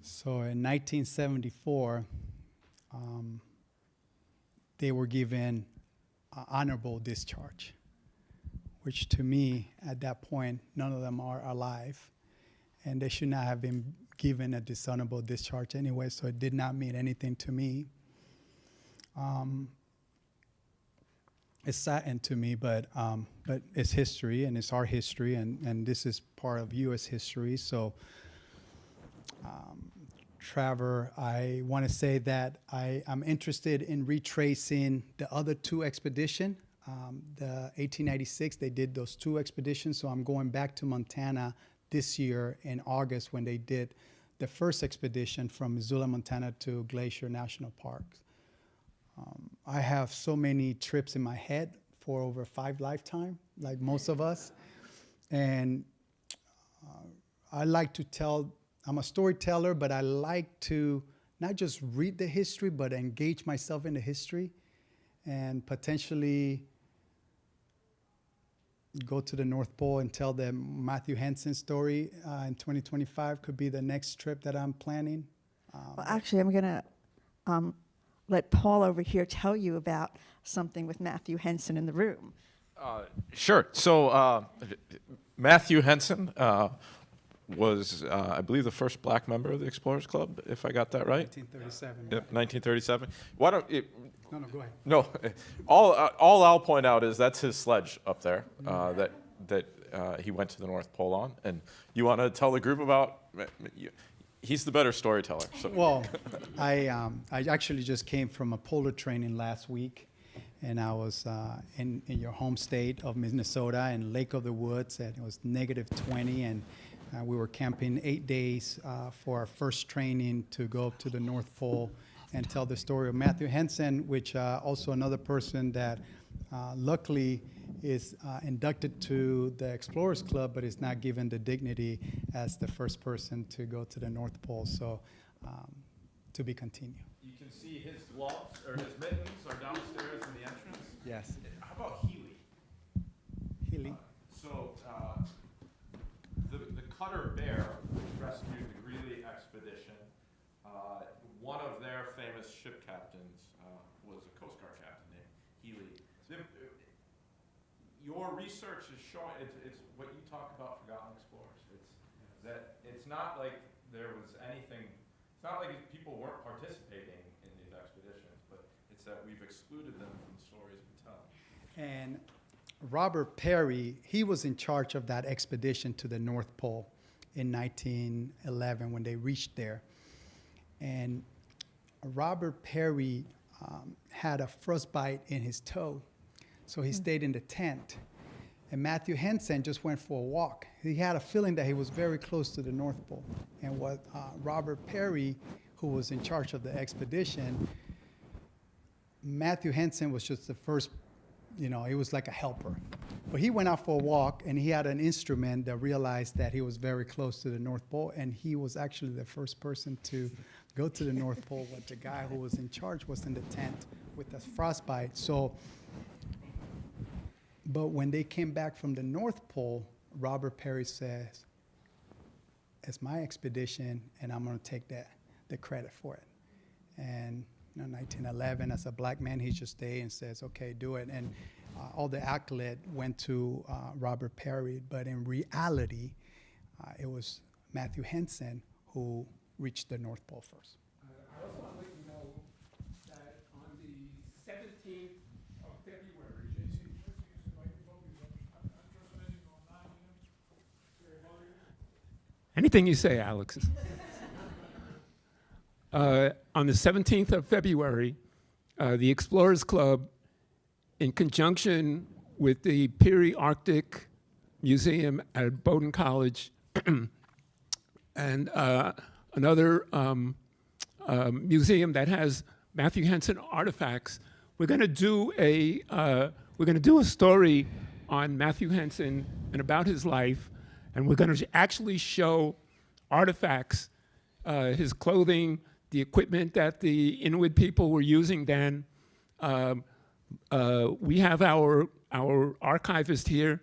So in 1974, they were given honorable discharge, which to me, at that point, none of them are alive. And they should not have been given a dishonorable discharge anyway, so it did not mean anything to me. It's saddened to me, but it's history, and it's our history, and this is part of U.S. history. So, Trevor, I want to say that I'm interested in retracing the other two expeditions. The 1896, they did those two expeditions, so I'm going back to Montana this year in August when they did the first expedition from Missoula, Montana to Glacier National Park. I have so many trips in my head for over 5 lifetimes, like most of us. And I like to tell, I'm a storyteller, but I like to not just read the history, but engage myself in the history and potentially go to the North Pole and tell the Matthew Henson story in 2025 could be the next trip that I'm planning. Well, actually, I'm going to let Paul over here tell you about something with Matthew Henson in the room. Sure. So Matthew Henson was, I believe, the first black member of the Explorers Club, if I got that right. 1937. Yep, 1937. Why don't you? No, go ahead. No, all I'll point out is that's his sledge up there that he went to the North Pole on. And you want to tell the group about? He's the better storyteller. So. Well, I actually just came from a polar training last week, and I was in your home state of Minnesota in Lake of the Woods, and it was -20, and we were camping 8 days for our first training to go up to the North Pole and tell the story of Matthew Henson, which also another person that luckily is inducted to the Explorers Club, but is not given the dignity as the first person to go to the North Pole. So to be continued. You can see his gloves or his mittens are downstairs in the entrance. Yes. How about Healy? Healy. The Cutter Bear, which rescued the Greeley expedition, one of their famous ship captains was a Coast Guard captain named Healy. Your research is showing, it's what you talk about forgotten explorers. It's that it's not like there was anything, it's not like people weren't participating in these expeditions, but it's that we've excluded them from the stories we tell. And Robert Perry, he was in charge of that expedition to the North Pole in 1911 when they reached there. And Robert Perry had a frostbite in his toe, so he stayed in the tent. And Matthew Henson just went for a walk. He had a feeling that he was very close to the North Pole. And what Robert Perry, who was in charge of the expedition, Matthew Henson was just the first you know, he was like a helper. But he went out for a walk, and he had an instrument that realized that he was very close to the North Pole, and he was actually the first person to go to the North Pole. But the guy who was in charge was in the tent with the frostbite. So, but when they came back from the North Pole, Robert Peary says, "It's my expedition, and I'm going to take the credit for it." And you know, 1911, as a black man, he just stayed and says, "Okay, do it." And all the accolade went to Robert Peary, but in reality, it was Matthew Henson who reached the North Pole first. I also want to let you know that on the 17th of February, anything you say, Alex. On the 17th of February, the Explorers Club, in conjunction with the Peary Arctic Museum at Bowdoin College and another museum that has Matthew Henson artifacts, we're going to do a story on Matthew Henson and about his life, and we're going to actually show artifacts, his clothing, the equipment that the Inuit people were using then. We have our archivist here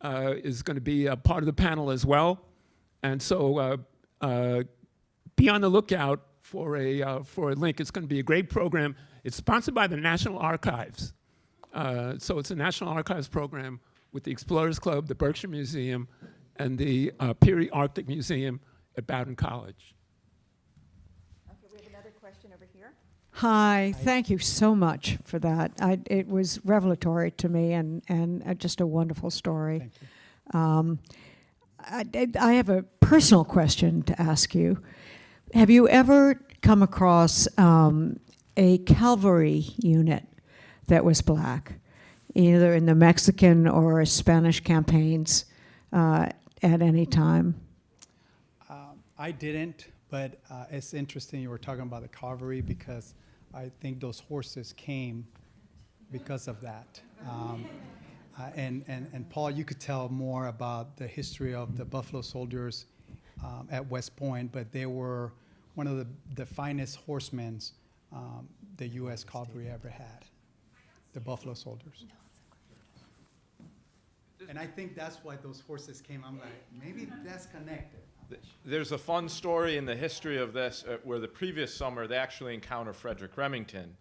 is going to be a part of the panel as well, and so be on the lookout for a link. It's going to be a great program. It's sponsored by the National Archives, so it's a National Archives program with the Explorers Club, the Berkshire Museum, and the Peary Arctic Museum at Bowdoin College. We have another question over here. Hi, thank you so much for that. It was revelatory to me and just a wonderful story. Thank you. I have a personal question to ask you. Have you ever come across a cavalry unit that was black, either in the Mexican or Spanish campaigns at any time? I didn't, but it's interesting you were talking about the cavalry, because I think those horses came because of that. And Paul, you could tell more about the history of the Buffalo Soldiers at West Point, but they were one of the finest horsemen the U.S. cavalry ever had, the Buffalo Soldiers. And I think that's why those horses came. I'm like, maybe that's connected. There's a fun story in the history of this where the previous summer they actually encounter Frederick Remington,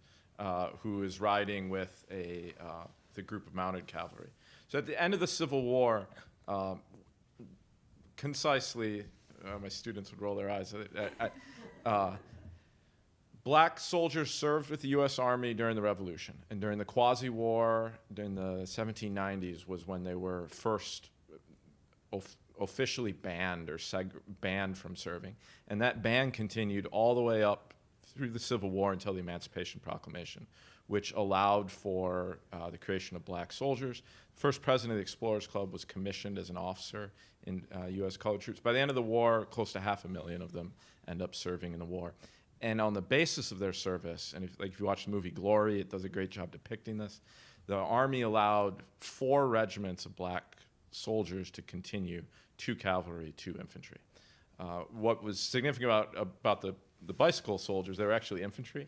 who is riding with the group of mounted cavalry. So at the end of the Civil War, concisely, my students would roll their eyes. Black soldiers served with the U.S. Army during the Revolution, and during the Quasi-War, during the 1790s, was when they were first officially banned or banned from serving. And that ban continued all the way up through the Civil War until the Emancipation Proclamation, which allowed for the creation of black soldiers. First president of the Explorers Club was commissioned as an officer in U.S. colored troops. By the end of the war, close to 500,000 of them end up serving in the war. And on the basis of their service, and if you watch the movie Glory, it does a great job depicting this, the Army allowed 4 regiments of black soldiers to continue, 2 cavalry, 2 infantry. What was significant about the bicycle soldiers, they were actually infantry,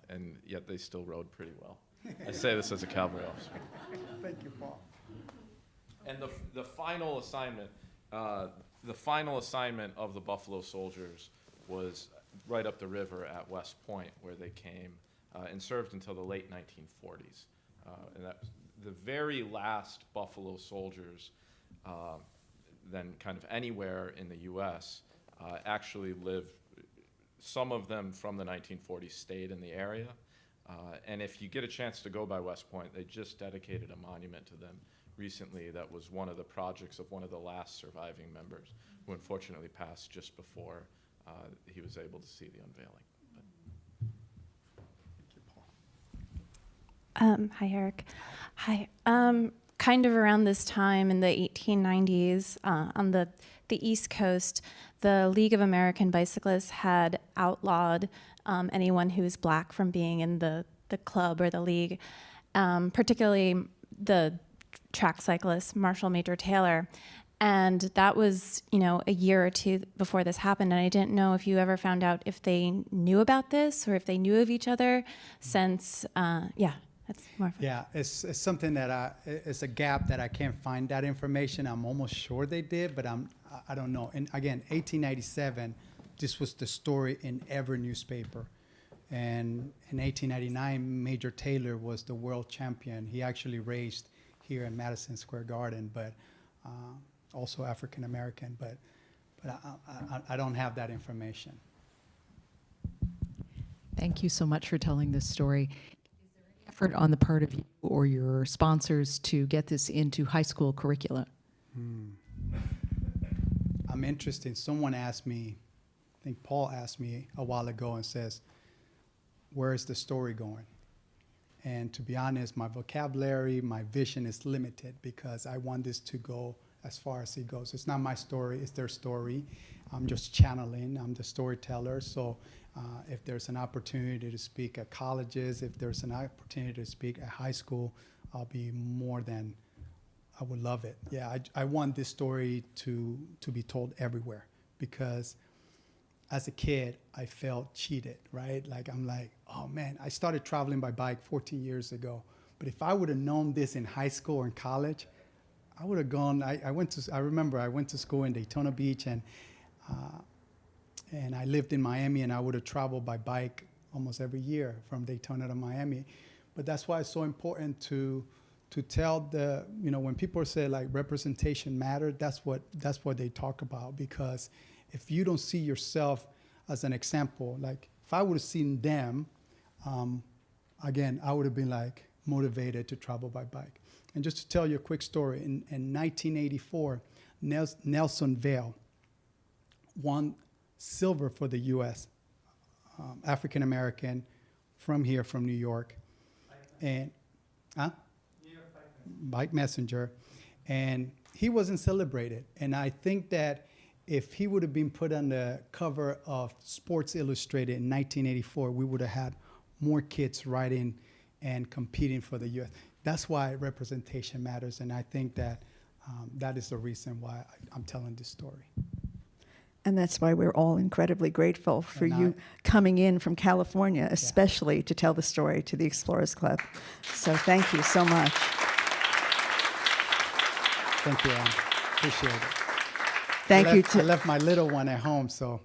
and yet they still rode pretty well. I say this as a cavalry officer. Thank you, Paul. And the final assignment of the Buffalo Soldiers was right up the river at West Point, where they came and served until the late 1940s. And that the very last Buffalo Soldiers, then kind of anywhere in the U.S., actually lived. Some of them from the 1940s stayed in the area. And if you get a chance to go by West Point, they just dedicated a monument to them recently that was one of the projects of one of the last surviving members, who unfortunately passed just before he was able to see the unveiling. Hi, Eric. Hi. Kind of around this time in the 1890s, on the East Coast, the League of American Bicyclists had outlawed anyone who was black from being in the club or the league. particularly the track cyclist Marshall Major Taylor. And that was, a year or two before this happened. And I didn't know if you ever found out if they knew about this or if they knew of each other since, that's more fun. Yeah, it's something that it's a gap that I can't find that information. I'm almost sure they did, but I don't know. And again, 1897, this was the story in every newspaper. And in 1899, Major Taylor was the world champion. He actually raced here in Madison Square Garden, but also African American. But I don't have that information. Thank you so much for telling this story. Is there any effort on the part of you or your sponsors to get this into high school curricula? I'm interested. Someone asked me, I think Paul asked me a while ago and says, where is the story going? And to be honest, my vocabulary, my vision is limited because I want this to go as far as it goes. It's not my story, it's their story. I'm just channeling, I'm the storyteller. So if there's an opportunity to speak at colleges, if there's an opportunity to speak at high school, I'll be more than, I would love it. Yeah, I want this story to be told everywhere because as a kid, I felt cheated, right? Like, I'm like, oh man, I started traveling by bike 14 years ago. But if I would have known this in high school or in college, I would have gone, I remember I went to school in Daytona Beach and I lived in Miami, and I would have traveled by bike almost every year from Daytona to Miami. But that's why it's so important to tell the, when people say like representation matters, that's what they talk about. Because if you don't see yourself as an example, like if I would have seen them, again, I would have been like motivated to travel by bike. And just to tell you a quick story, in 1984, Nelson Vale won silver for the U.S., African American from here, from New York. And, Bike Messenger. And he wasn't celebrated. And I think that if he would have been put on the cover of Sports Illustrated in 1984, we would have had more kids riding and competing for the U.S. That's why representation matters, and I think that that is the reason why I'm telling this story. And that's why we're all incredibly grateful for you coming in from California, especially to tell the story to the Explorers Club. So thank you so much. Thank you, Anne. Appreciate it. Thank you. I left my little one at home, so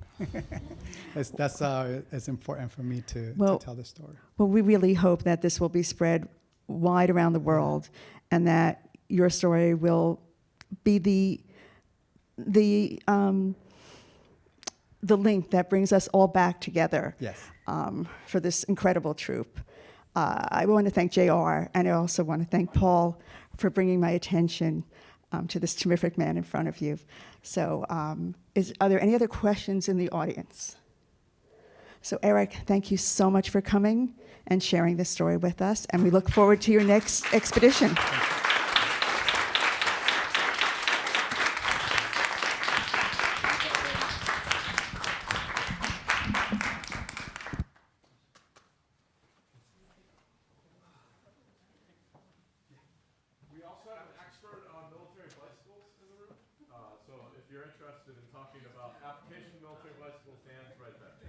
it's important for me to tell the story. Well, we really hope that this will be spread wide around the world, and that your story will be the link that brings us all back together. Yes. For this incredible troop. I want to thank JR, and I also want to thank Paul for bringing my attention to this terrific man in front of you. So are there any other questions in the audience? So Erick, thank you so much for coming and sharing this story with us, and we look forward to your next expedition. We also have an expert on military bicycles in the room. So if you're interested in talking about application of military bicycles, Dan's right there.